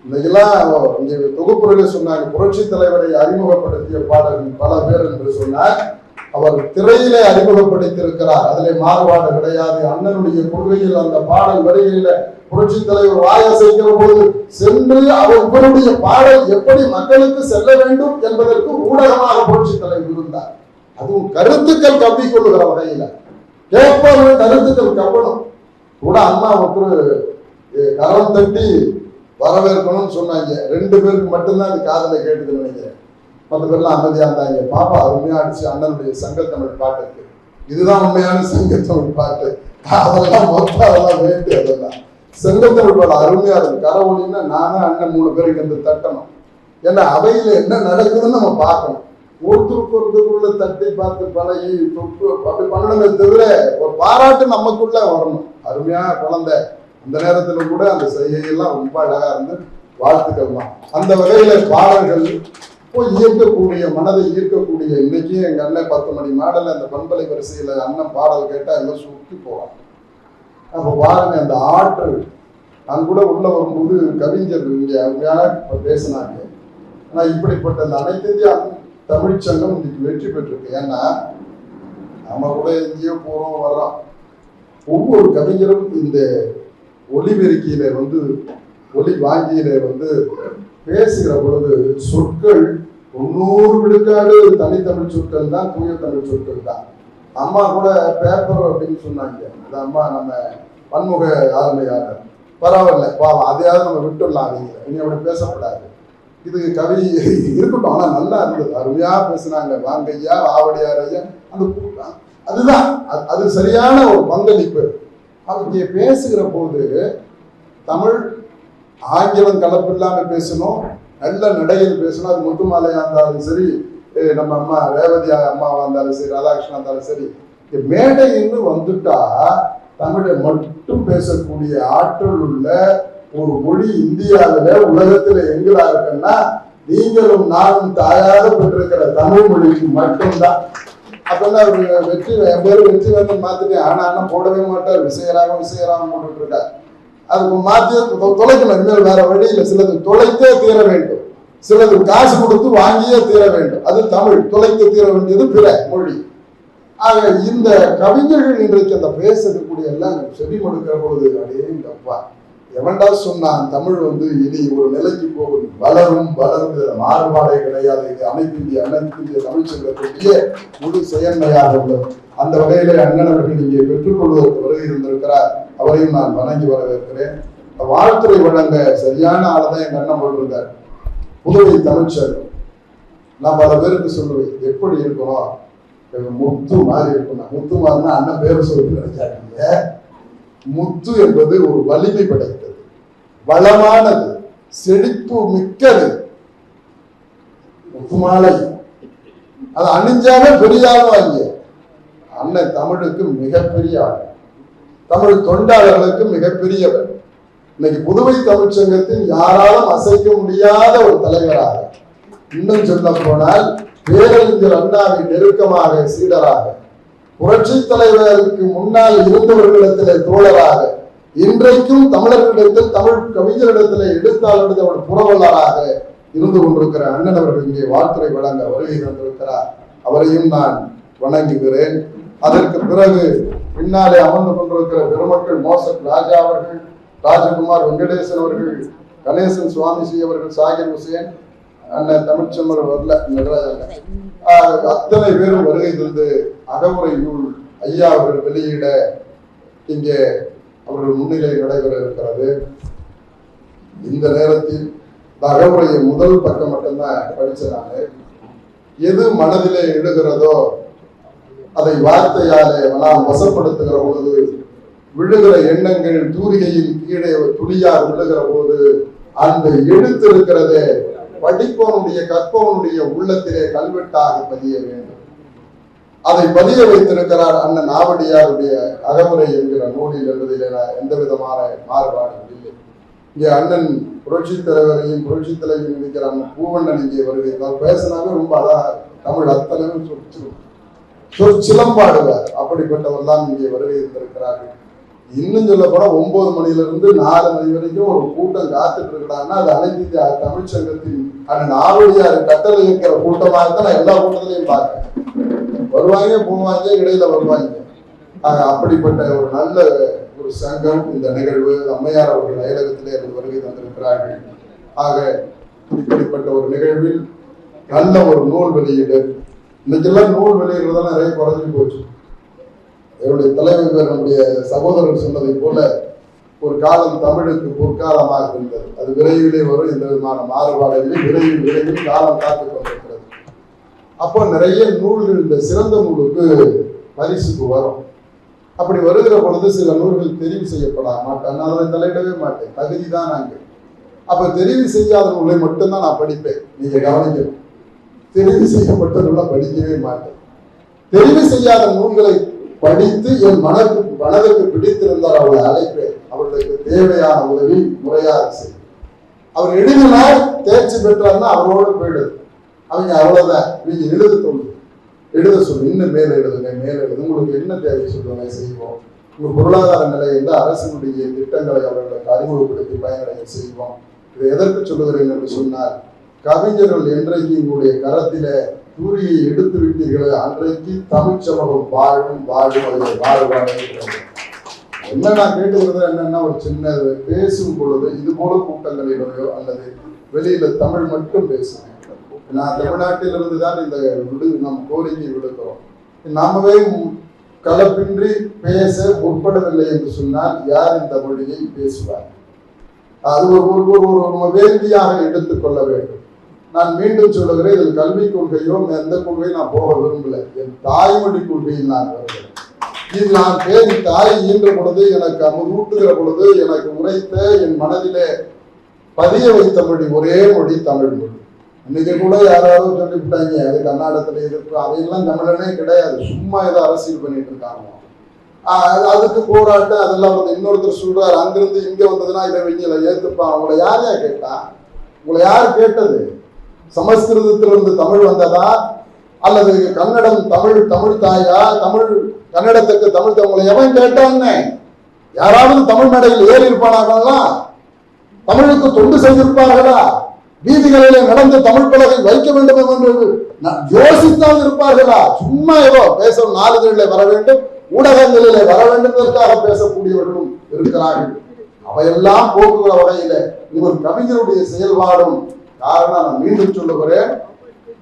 இன்னைக்கெல்லாம் இங்க தொகுப்புரையில் சொன்னாங்க. புரட்சி தலைவரை அறிமுகப்படுத்திய பாடல்கள் பல பேர் என்று சொன்னார். அவர் திரையிலே அறிமுகப்படுத்தியிருக்கிறார். அதிலே மாறுபாடு கிடையாது. அண்ணனுடைய கொள்கையில் அந்த பாடல் வரிகளில புரட்சி தலைவர் வாயசைக்கிற போது சென்று அவருடைய பாடல் எப்படி மக்களுக்கு செல்ல வேண்டும் என்பதற்கு ஊடகமாக புரட்சி தலைவர் இருந்தார். அதுவும் கருத்துக்கள் கவ்விக்கொள்ளுகிற வகையில கேட்பவர்கள் கருத்துக்கள் கவ்வணும் கூட. அம்மா ஒரு கரம் தட்டி வரவேற்கணும்னு சொன்னாங்க. 2 பேருக்கு மட்டும்தான் அது காதல கேட்டுதுன்னு நினைக்கிறேன். மற்ற பேர்லாம் அமைதியா இருந்தாங்க. பாப்பா அருமையா அடிச்சு அண்ணனுடைய சங்கத்தமிழ் பாட்டுக்கு, இதுதான் உண்மையான சங்கத்தமிழ் பாட்டு. அதெல்லாம் மொத்தம் அதெல்லாம் வேண்டி அதெல்லாம் செங்கத்தமிழ் பாடு அருமையா இருக்கு. கரவொலின்னா நானும் அண்ணன் 3 பேருக்கு வந்து தட்டணும். ஏன்னா அவையில என்ன நடக்குதுன்னு நம்ம பார்க்கணும். ஒருத்தருக்கு ஒருத்தருக்குள்ள தட்டி பார்த்து பழகி தொட்டு அப்படி பண்ணணுமே தவிர ஒரு பாராட்டு நமக்குள்ள வரணும். அருமையா குழந்தை அந்த நேரத்துல கூட அந்த செய்கையெல்லாம் ரொம்ப அழகா இருந்து வாழ்த்துக்கள் தான். அந்த வகையில பாடல்கள் போய் ஈர்க்கக்கூடிய, மனதை ஈர்க்கக்கூடிய. இன்னைக்கு எங்க அண்ணன் 10 மணி மாடல அந்த பண்பலை வரிசையில அண்ணன் பாடல் கேட்டா எல்லாம் சுற்றி போவாங்க. அப்ப பாருங்க அந்த ஆற்றல். நான் கூட உள்ள வரும்போது கவிஞர் இங்க அவங்க பேசினாங்க. ஆனா இப்படிப்பட்ட அந்த அனைத்து இந்திய தமிழ்ச்சங்கம் இன்னைக்கு வெற்றி பெற்றிருக்கு. ஏன்னா நம்ம கூட எங்கேயோ போறோம் வர்றோம். ஒவ்வொரு கவிஞரும் இந்த ஒலிபெருக்கியில ஒலி வாங்கியில பேசுகிற பொழுது சொற்கள் 90 விழுக்காடு தனித்தமிழ் சொற்கள் தான், தூய தமிழ் சொற்கள் தான். அம்மா கூட பேப்பர் அப்படின்னு சொன்னாங்க. அந்த அம்மா நம்ம பன்முக ஆளுமையாளர், பரவாயில்ல பாவம், அதையாவது நம்ம விட்டுடலாம். இனி அப்படி பேசப்படாது, இது கவி இருக்கட்டும். ஆனா நல்லா இருந்தது, அருமையா பேசுனாங்க. வாங்கையா ஆவடியார் ஐயா, அந்த அதுதான் அது சரியான ஒரு பங்களிப்பு. அவங்க பேசுகிற போது தமிழ் ஆங்கிலம் கலப்பில்லாம பேசணும், நல்ல நடையில் பேசணும். அது முத்துமாலையா இருந்தாலும் சரி, நம்ம அம்மா ரேவதி அம்மாவா இருந்தாலும் சரி, ராதாகிருஷ்ணா இருந்தாலும் சரி, மேடைன்னு வந்துட்டா தமிழை மட்டும் பேசக்கூடிய ஆற்றல் உள்ள ஒரு மொழி இந்தியாவில உலகத்துல எங்களா இருக்குன்னா நீங்களும் நானும் தாயாக பெற்றிருக்கிற தமிழ் மொழிக்கு மட்டும்தான். அப்பதான் அவரு வெற்றி, என் பேரு வெற்றி வேணும் மாத்திட்டேன். ஆனா அண்ணன் போடவே மாட்டார், விசயராகம் போட்டுட்டு இருக்காரு. அதுக்கு மாத்தி தொலைக்கணும். இனிமேல் வேற வழியில சிலது தொலைத்தே தீர வேண்டும், சிலது காசு கொடுத்து வாங்கியே தீர வேண்டும். அது தமிழ். தொலைத்து தீர வேண்டியது பிற மொழி. ஆக இந்த கவிஞர்கள் இன்றைக்கு அந்த பேசக்கூடிய எல்லாம் செவி கொடுக்கிற பொழுது அடேங்கப்பா, எவன்டா சொன்னான் தமிழ் இனி ஒரு நிலைக்கு போகும், வளரும் வளர்ந்து மாறுபாடே கிடையாது. இது அனைத்து இந்திய தமிழ் சங்கத்திலேயே முழு செயன்மையாக உள்ளது. அந்த வகையிலே அண்ணன் அவர்கள் இங்கே பெற்றுக்கொள்வதற்கு வருகை இருந்திருக்கிறார். அவரையும் நான் வணங்கி வரவேற்கிறேன். வாழ்த்துறை வழங்க சரியான ஆளதான் எங்க அண்ணன் போட்டிருக்கார். புதுவை தமிழ்ச்சங்கம். நான் பல பேருக்கு சொல்லுவேன், எப்படி இருக்கணும், முத்து மாதிரி இருக்கும். முத்து மாதிரினா அண்ணன் பேர் சொல்லி நினைச்சாங்க. முத்து என்பது ஒரு வலிமை படைத்தது, வளமானது, செழிப்பு மிக்கது. முத்து மாலை அது அணிஞ்சாலே பெரிய ஆள் வாங்க. அண்ணன் தமிழுக்கு மிகப்பெரிய ஆள், தமிழ் தொண்டாளர்களுக்கு மிகப்பெரியவர். இன்னைக்கு புதுவை தமிழ்ச்சங்கத்தின் யாராலும் அசைக்க முடியாத ஒரு தலைவராக, இன்னும் சொல்ல போனால் பேரறிஞர் அண்ணாவை நெருக்கமாக சீடராக, புரட்சி தலைவருக்கு முன்னால் இருந்தவர்களிடத்திலே தோழராக, இன்றைக்கும் தமிழர்களிடத்தில் தமிழ் கவிஞரிடத்திலே எடுத்தாளர் அவர் புறவல்லராக இருந்து கொண்டிருக்கிற அண்ணன் அவர்கள் இங்கே வாழ்த்துறை வழங்க வருகை தந்திருக்கிறார். அவரையும் நான் வணங்குகிறேன். அதற்கு பிறகு பின்னாலே அமர்ந்து கொண்டிருக்கிற பெருமக்கள் மோசப் ராஜா அவர்கள், ராஜகுமார் வெங்கடேசன் அவர்கள், கணேசன் சுவாமிஜி அவர்கள், சாகிர் ஹுசேன், அண்ணன் தமிழ்ச்செம்மர் வரல, அத்தனை பேரும் வருகை தந்து அகமுறை நூல் ஐயா அவர்கள் வெளியிட இங்கே அவர்கள் முன்னிலை நடைபெற இருக்கிறது. இந்த நேரத்தில் இந்த அகமுறையை முதல் பக்கம் மட்டும்தான் படிச்சனால எது மனதிலே எழுகிறதோ அதை வார்த்தையாலே நாம் வசப்படுத்துகிற பொழுது விழுகிற எண்ணங்கள் தூரிகையின் கீழே துளியார் விழுகிற போது அந்த எழுத்து இருக்கிறதே படிப்பவனுடைய கற்பவனுடைய உள்ளத்திலே கல்வெட்டாக பதிய வேண்டும். அதை பதிய வைத்திருக்கிறார் அண்ணன் நாவடியாருடைய அகமுறை என்கிற நூலில் என்பதில் எந்த விதமான மாறுபாடும் இல்லை. இங்கே அண்ணன் புரட்சி தலைவரையும் புரட்சி தலைவரையும் இருக்கிற அண்ணன் பூவண்ணன் இங்கே வருகிறார். பேசினாவே ரொம்ப அழகா தமிழ் அத்தனையும் சொற்சிலம்பாடுவார். அப்படிப்பட்டவர் தான் இங்கே வருகை இருந்திருக்கிறார்கள். இன்னும் சொல்ல போனா 9 மணிலிருந்து 4 மணி வரைக்கும் ஒரு கூட்டம் காத்துட்டு இருக்கிறாங்கன்னா அது அனைத்து தமிழ்ச்சங்கத்தின் அண்ணன் நாவடியார் கட்டளை இருக்கிற கூட்டமாகத்தான் நான் எல்லா கூட்டத்திலையும் பார்க்கிறேன். வருவாங்க போவாங்க, இடையில வருவாங்க. அப்படிப்பட்ட ஒரு நல்ல ஒரு சங்கம் இந்த நிகழ்வு. அம்மையார் அவர்கள் அயலகத்திலே வருகை தந்திருக்கிறார்கள். ஆக இப்படிப்பட்ட ஒரு நிகழ்வில் நல்ல ஒரு நூல் வெளியீடு. இன்னைக்கெல்லாம் நூல் வெளியிடுறதெல்லாம் நிறைய குறைஞ்சி போச்சு. என்னுடைய தலைவர் நம்முடைய சகோதரர் சொன்னதை போல ஒரு காலம் தமிழுக்கு பொற்காலமாக இருந்தது. அது விரைவிலே வரும், எந்த விதமான மாறுபாடுகளில் விரைவில் காலம் காத்துக் கொண்டிருக்கிறது. அப்போ நிறைய நூல்கள் இந்த சிறந்த நூலுக்கு பரிசுக்கு வரும். அப்படி வருகிற பொழுது சில நூல்கள் தெரிவு செய்யப்பட மாட்டேன், நான் அதை தலையிடவே மாட்டேன், தகுதி தான் நாங்கள். அப்ப தெரிவு செய்யாத நூலை மட்டும்தான் நான் படிப்பேன். நீங்க கவனிக்கணும், தெரிவு செய்யப்பட்ட நூலை படிக்கவே மாட்டேன். தெரிவு செய்யாத நூல்களை படித்து என் மனதுக்கு பிடித்திருந்தால் அவளை அழைப்பேன். அவர்களுக்கு தேவையான உதவி முறையாக செய்யும். அவர் எழுதினால் தேர்ச்சி பெற்றார்னா அவரோடு போயிடுது. அவங்க அவ்வளவுதான், நீங்க எழுத சொல்லு, இன்னும் மேல எழுதுங்க, உங்களுக்கு என்ன தேவை சொல்லுங்க, செய்வோம். உங்க பொருளாதார நிலை எந்த அரசினுடைய திட்டங்களை அவர்களுக்கு அறிமுகப்படுத்தி பயனடைய செய்வோம். இதை எதற்கு சொல்லுகிறேன் என்று சொன்னால், கவிஞர்கள் என்றைக்கு உங்களுடைய கரத்தில தூரியை எடுத்து விட்டீர்களோ அன்றைக்கு தமிழ் சமூகம் வாழும் வாழ்வாழ. என்ன நான் கேட்டுக்கிறது என்னன்னா, ஒரு சின்ன பேசும் பொழுது இது போல கூட்டங்களிலேயோ அல்லது வெளியில தமிழ் மட்டும் பேசுவேன். நான் தமிழ்நாட்டிலிருந்து தான் இந்த நம் கோரிக்கை விடுக்கிறோம். நாமவே கலப்பின்றி பேச முற்படவில்லை என்று சொன்னால் யார் இந்த மொழியை பேசுவார்? அது ஒரு வேள்வியாக எடுத்துக்கொள்ள வேண்டும். நான் மீண்டும் சொல்லுகிறேன், இதில் கல்வி கொள்கையோ எந்த கொள்கையும் நான் போக விரும்பல. என் தாய்மொழி கொள்கையில் நான் வருகிறேன். இது நான் பேசி தாய் ஈன்ற பொழுது, எனக்கு அமுதூட்டுகிற பொழுது எனக்கு உரைத்த என் மனதிலே பதிய வைத்த மொழி ஒரே மொழி தமிழ் மொழி. இன்னைக்கு கூட யாராவது சொல்லிவிட்டாங்க அது கர்நாடகத்துல இருக்கு, அதையெல்லாம் தமிழனே கிடையாது, சும்மா ஏதோ அரசியல் பண்ணிட்டு இருக்காங்க. அதுக்கு போராட்டம் அதெல்லாம் வந்து இன்னொருத்தர் சொல்றாரு, அங்கிருந்து இங்க வந்ததுன்னா இதை வெஞ்சில ஏத்துப்பான். உங்களை யாரையா கேட்டா? உங்களை யார் கேட்டது? சமஸ்கிருதத்திலிருந்து தமிழ் வந்ததா அல்லது கன்னடம் தமிழ் தாயா? கன்னடத்துக்கு தமிழ் உங்களை எவன் கேட்டான்னு? யாராவது தமிழ் மேடையில் ஏறி இருப்பானாங்களா? தமிழுக்கு தொண்டு செய்திருப்பார்களா? வீதிகளிலே நடந்து தமிழ் பலகை வைக்க வேண்டும் என்று யோசித்தான் இருப்பார்களா? சும்மா ஏதோ பேச நாளிதழிலே வர வேண்டும், ஊடகங்களிலே வர வேண்டும் என்பதற்காக பேசக்கூடியவர்களும் இருக்கிறார்கள். அவையெல்லாம் போக்குகிற வகையில ஒரு கவிஞருடைய செயல்பாடும் காரணம். நான் மீண்டும் சொல்லுகிறேன்,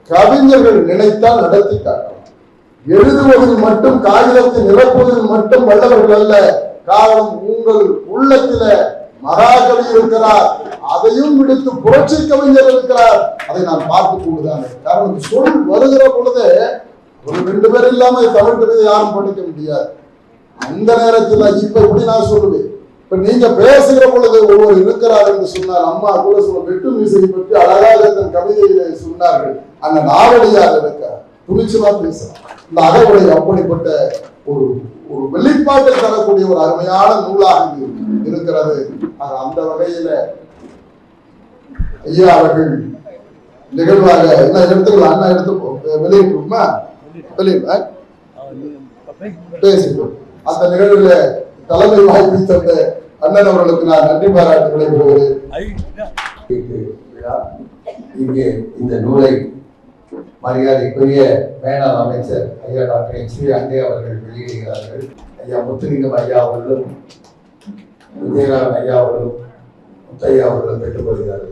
கவிஞர்கள் நினைத்தால் நடத்தி காட்டலாம். எழுதுவதில் மட்டும் காகிதத்தை நிரப்புவதில் மட்டும் வல்லவர்கள் அல்ல. காரணம், உங்கள் உள்ளத்தில மகாகவி இருக்கிறார், அதையும் விடுத்து புரட்சி கவிஞர் இருக்கிறார். அதை நான் பார்த்து கொண்டுதான். காரணம், சொல் வருகிற பொழுது ஒரு 2 பேர் இல்லாம தமிழ் கவிதை யாரும் படிக்க முடியாது. அந்த நேரத்துல இப்ப இப்படி நான் சொல்லுவேன், இப்ப நீங்க பேசுகிற பொழுது ஒருவர் இருக்கிறார் என்று சொன்னார். அம்மா கூட சொல்ல வெட்டு மீசை பற்றி அழகாக தன் கவிதையில சொன்னார்கள். அந்த நாவடியாக இருக்கார், துணிச்சலா பேசலாம். இந்த அகவுடை அப்படிப்பட்ட ஒரு ஒரு வெளிப்பாட்டை தரக்கூடிய ஒரு அருமையான நூலாக இருக்கிறது. அந்த வகையில ஐயா அவர்கள் நிகழ்வாக என்ன எடுத்துக்கலாம், அண்ணா எடுத்து வெளியிட்டுமா வெளியிட பேசிட்டோம். அந்த நிகழ்வுல தலைமை வாய்ப்பு தந்த அண்ணன் அவர்களுக்கு நான் நன்றி பாராட்டு விடைபெறுகிறேன். இங்கே இந்த நூலை மரியாதைக்குரிய மேலாண் அமைச்சர் ஐயா டாக்டர் எச்.வி. அண்டே அவர்கள் வெளியிடுகிறார்கள். ஐயா முத்துலிங்கம் ஐயா அவர்களும் விஜயநாதன் ஐயா அவர்களும் முத்தையா அவர்களும் பெற்றுக் கொள்கிறார்கள்.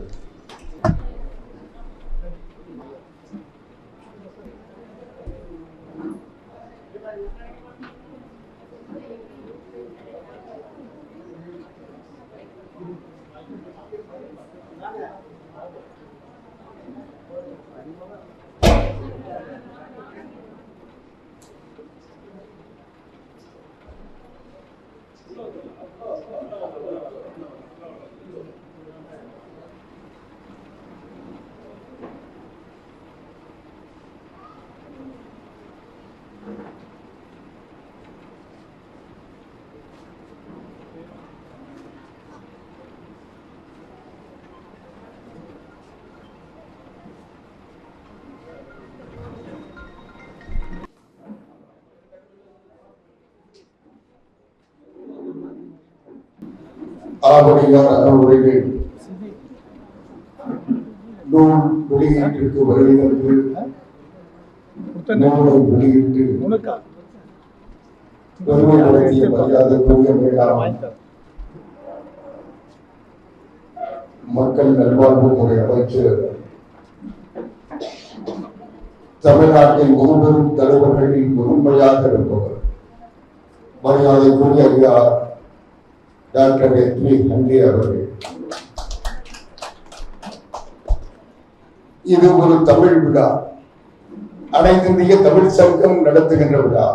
ஆவடியார் அறவுரைகள் நூல் வெளியீட்டிற்கு வருகிறது. நூலை வெளியிட்டு பெருமை நடத்திய மரியாதைக்குரிய மேலாண் மக்கள் நல்வாழ்வுத்துறை அமைச்சர், தமிழ்நாட்டின் முதுபெரும் தலைவர்களில் முதன்மையாக இருப்பவர் மரியாதைக்குரிய ஐயா டாக்டர் எச்.வி. அண்டே அவர்கள். இது ஒரு தமிழ் விழா, அனைத்து இந்திய தமிழ் சங்கம் நடத்துகின்ற விழா.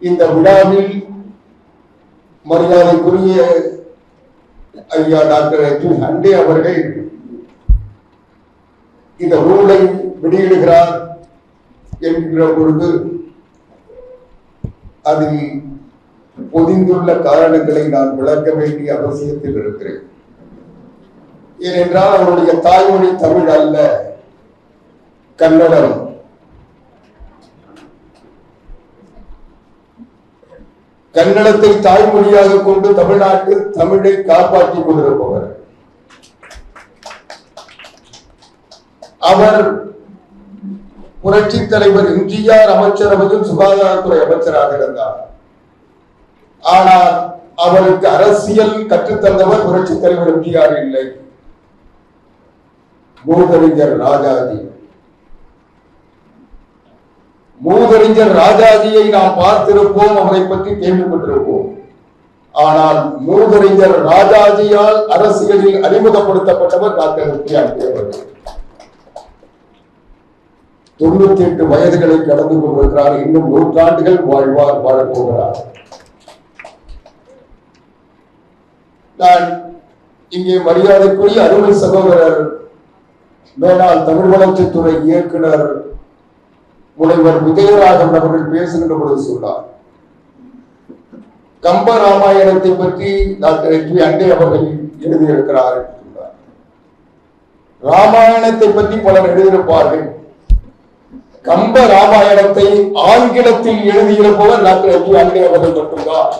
இந்த விழாவில் மரியாதைக்குரிய ஐயா டாக்டர் எச்.வி. அண்டே அவர்கள் இந்த நூலை வெளியிடுகிறார் என்கிற பொழுது அதில் பொதிந்துள்ள காரணங்களை நான் விளக்க வேண்டிய அவசியத்தில் இருக்கிறேன். ஏனென்றால் அவருடைய தாய்மொழி தமிழ் அல்ல, கன்னடம். கன்னடத்தை தாய்மொழியாக கொண்டு தமிழ்நாட்டில் தமிழை காப்பாற்றிக் கொண்டிருப்பவர் அவர். புரட்சி தலைவர் எம்ஜிஆர் அமைச்சரவையில் சுகாதாரத்துறை அமைச்சராக இருந்தார். ஆனால் அவருக்கு அரசியல் கற்றுத்தந்தவர் புரட்சி தலைவர் எம்ஜிஆர் இல்லை, மூதறிஞர் ராஜாஜி. மூதறிஞர் ராஜாஜியை நாம் பார்த்திருப்போம், அவரை பற்றி கேள்விப்பட்டிருப்போம். ஆனால் மூதறிஞர் ராஜாஜியால் அரசியலில் அறிமுகப்படுத்தப்பட்டவர் டாக்டர் எச்.வி. அண்டே அவர்கள். 98 வயதுகளை கடந்து கொண்டிருக்கிறார். இன்னும் 100 ஆண்டுகள் வாழ்வார், வாழப்போகிறார். நான் இங்கே மரியாதைக்குரிய அருமை சகோதரர் மேலாள் தமிழ் வளர்ச்சித்துறை இயக்குனர் முனைவர் விஜயராகவன் அவர்கள் பேசுகின்ற பொழுது சொன்னார், கம்ப ராமாயணத்தை பற்றி டாக்டர் எச்.வி. அண்டே அவர்கள் எழுதியிருக்கிறார் என்று சொன்னார். ராமாயணத்தை பற்றி பலர் எழுதியிருப்பார்கள். கம்ப ராமாயணத்தை ஆங்கிலத்தில் எழுதியிருப்பவர் டாக்டர் எச்.வி. அண்டே அவர்கள் மட்டும்தான்.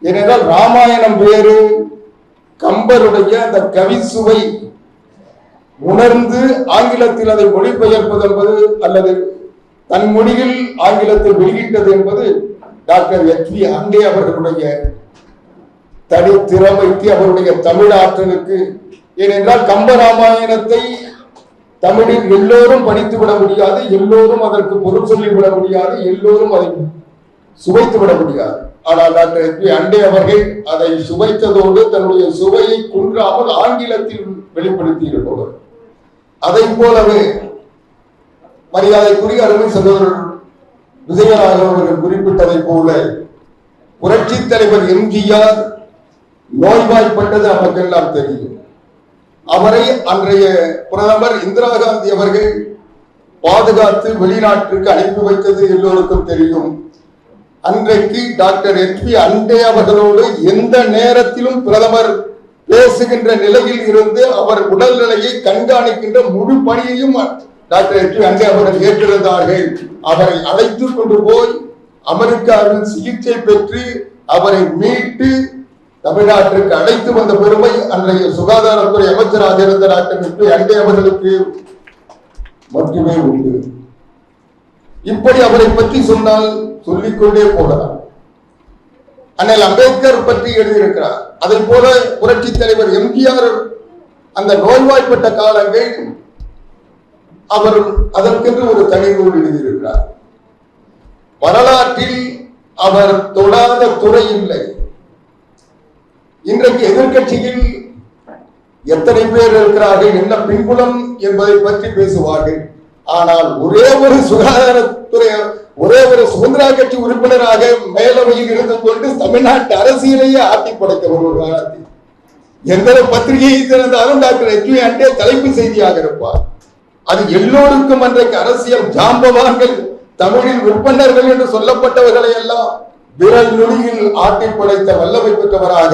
ஏனென்றால் ராமாயணம் வேறு, கம்பருடைய அந்த கவிசுவை உணர்ந்து ஆங்கிலத்தில் அதை மொழிபெயர்ப்பது என்பது அல்லது தன் மொழியில் ஆங்கிலத்தில் வெளியிட்டது என்பது டாக்டர் எச்.வி. அண்டே அவர்களுடைய தனித்திறமைக்கு, அவருடைய தமிழ் ஆற்றலுக்கு. ஏனென்றால் கம்ப ராமாயணத்தை தமிழில் எல்லோரும் படித்துவிட முடியாது, எல்லோரும் அதற்கு பொருள் சொல்லிவிட முடியாது, எல்லோரும் அதை சுவைத்து விட முடியாது. ஆனால் டாக்டர் எச்.வி. அண்டே அவர்கள் அதை சுவைத்ததோடு தன்னுடைய சுவையை குன்றாமல் ஆங்கிலத்தில் வெளிப்படுத்தி இருப்பவர். அதை போலவே மரியாதைக்குரிய அருமை சகோதரர் விஜயராகவன் அவர்கள் குறிப்பிட்டதை போல புரட்சி தலைவர் எம்ஜிஆர் நோய்வாய்ப்பட்டது நமக்கெல்லாம் தெரியும். அவரை அன்றைய பிரதமர் இந்திரா காந்தி அவர்கள் பாதுகாத்து வெளிநாட்டுக்கு அனுப்பி வைத்தது எல்லோருக்கும் தெரியும். அன்றைக்கு டாக்டர் எச்.பி. அண்டே அவர்களோடு எந்த நேரத்திலும் பிரதமர் பேசுகின்ற நிலையில் இருந்து அவர் உடல்நிலையை கண்காணிக்கின்ற முழு பணியையும் டாக்டர் எச்.பி. அண்டே அவர்கள் ஏற்றிருந்தார்கள். அவரை அழைத்து கொண்டு போய் அமெரிக்காவில் சிகிச்சை பெற்று அவரை மீட்டு தமிழ்நாட்டிற்கு அழைத்து வந்த பெருமை அன்றைய சுகாதாரத்துறை அமைச்சராக இருந்த டாக்டர் எச்.பி. அண்டே அவர்களுக்கு மட்டுமே உண்டு. இப்படி அவரை பற்றி சொன்னால் சொல்லிக்கொண்டே போகலாம். அண்ணல் அம்பேத்கர் பற்றி எழுதியிருக்கிறார். அதை போல புரட்சி தலைவர் எம்ஜிஆர் அந்த நோய்வாய்ப்பட்ட காலங்கள் அவர் அதற்கென்று ஒரு தனி நூல் எழுதியிருக்கிறார். வரலாற்றில் அவர் தொடாத துறை இல்லை. இன்றைக்கு எதிர்கட்சியில் எத்தனை பேர் இருக்கிறார்கள், என்ன பின்புலம் என்பதை பற்றி பேசுவார்கள். ஆனால் ஒரே ஒரு சுகாதாரத்துறை, ஒரே ஒரு சுதந்திரா கட்சி உறுப்பினராக மேலவையில் இருந்து கொண்டு தமிழ்நாட்டு அரசியலையே ஆட்டி படைத்த ஒரு காலத்தில் எந்த பத்திரிகையை திறந்தாலும் டாக்டர் எச்.பி. அண்டே தலைப்பு செய்தியாக இருப்பார். அது எல்லோருக்கும் அன்றைக்கு அரசியல் ஜாம்பவான்கள், தமிழில் விற்பனர்கள் என்று சொல்லப்பட்டவர்களை எல்லாம் விரல் நுனியில் ஆட்டி படைத்த வல்லமை பெற்றவராக,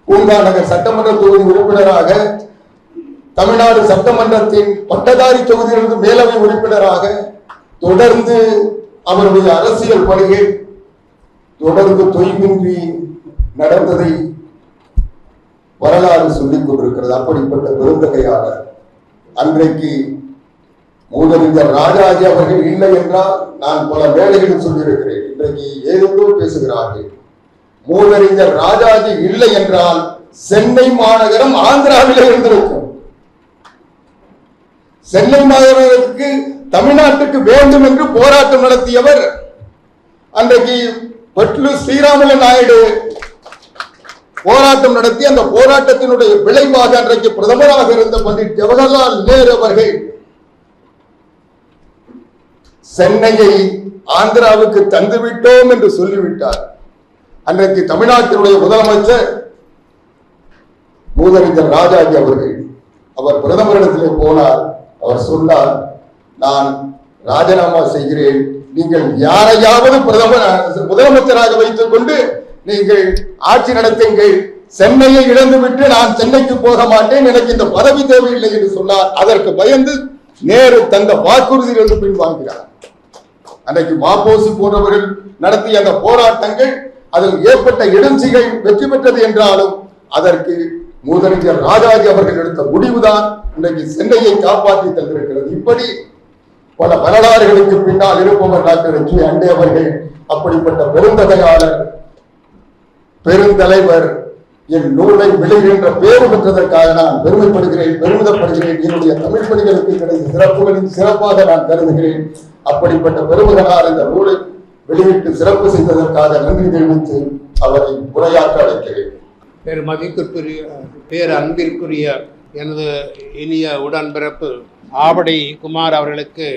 பூங்கா நகர் சட்டமன்ற தொகுதி உறுப்பினராக, தமிழ்நாடு சட்டமன்றத்தின் பட்டதாரி தொகுதியிலிருந்து மேலவை உறுப்பினராக தொடர்ந்து அவருடைய அரசியல் பணிகள் தொடர்ந்து தொய்வின்றி நடந்ததை வரலாறு சொல்லிக் கொண்டிருக்கிறது. அப்படிப்பட்ட பெருந்தகையாளர் அன்றைக்கு மூதறிஞர் ராஜாஜி அவர்கள் இல்லை என்றால், நான் பல வேளைகளில் சொல்லியிருக்கிறேன், இன்றைக்கு ஏதோ பேசுகிறார்கள். மூதறிஞர் ராஜாஜி இல்லை என்றால் சென்னை மாநகரம் ஆந்திராவிலே இருந்திருக்கும். சென்னை மாநகரத்துக்கு தமிழ்நாட்டுக்கு வேண்டும் என்று போராட்டம் நடத்தியவர் அன்றைக்கு பட்லு ஸ்ரீராமுலு நாயுடு போராட்டம் நடத்தி, அந்த போராட்டத்தினுடைய விளைவாக அன்றைக்கு பிரதமராக இருந்த பண்டிட் ஜவஹர்லால் நேரு அவர்கள் சென்னையை ஆந்திராவுக்கு தந்துவிட்டோம் என்று சொல்லிவிட்டார். அன்றைக்கு தமிழ்நாட்டினுடைய முதலமைச்சர் மூதறிஞர் ராஜாஜி அவர்கள், அவர் பிரதமரிடத்திலே போனார். அவர் சொன்னார், நான் ராஜினாமா செய்கிறேன், நீங்கள் யாரையாவது முதலமைச்சராக வைத்துக் கொண்டு நீங்கள் ஆட்சி நடத்துங்கள், சென்னையை இழந்துவிட்டு நான் சென்னைக்கு போக மாட்டேன், எனக்கு இந்த பதவி தேவையில்லை என்று சொன்னார். அதற்கு பயந்து நேரு தந்த வாக்குறுதியிலிருந்து பின்வாங்கிறார். அன்றைக்கு மாப்போசி போன்றவர்கள் நடத்திய அந்த போராட்டங்கள், அதில் ஏற்பட்ட எழுச்சிகள் வெற்றி பெற்றது என்றாலும் அதற்கு மூதறிஞர் ராஜாஜி அவர்கள் எடுத்த முடிவுதான் இன்றைக்கு சென்னையை காப்பாற்றி தந்திருக்கிறது. இப்படி பல வரலாறுகளுக்கு பின்னால் இருப்பவர் டாக்டர் எச்.பி. அண்டே அவர்கள். அப்படிப்பட்ட பெருந்தகையாளர், பெருந்தலைவர், என் நூலை வெளியிடுகின்ற பேறு பெற்றதற்காக நான் பெருமைப்படுகிறேன், பெருமிதப்படுகிறேன். என்னுடைய தமிழ் பணிகளுக்கு கிடைத்த சிறப்புகளின் சிறப்பாக நான் கருதுகிறேன். அப்படிப்பட்ட பெருமகனார் இந்த நூலை வெளியிட்டு சிறப்பு செய்ததற்காக நன்றி தெரிவித்து அவரை உரையாற்ற அழைக்கிறேன். மதிப்பிற்குரிய பேர் அன்பிற்குரிய எனது இனிய உடன்பிறப்பு ஆவடி குமார் அவர்களுக்கு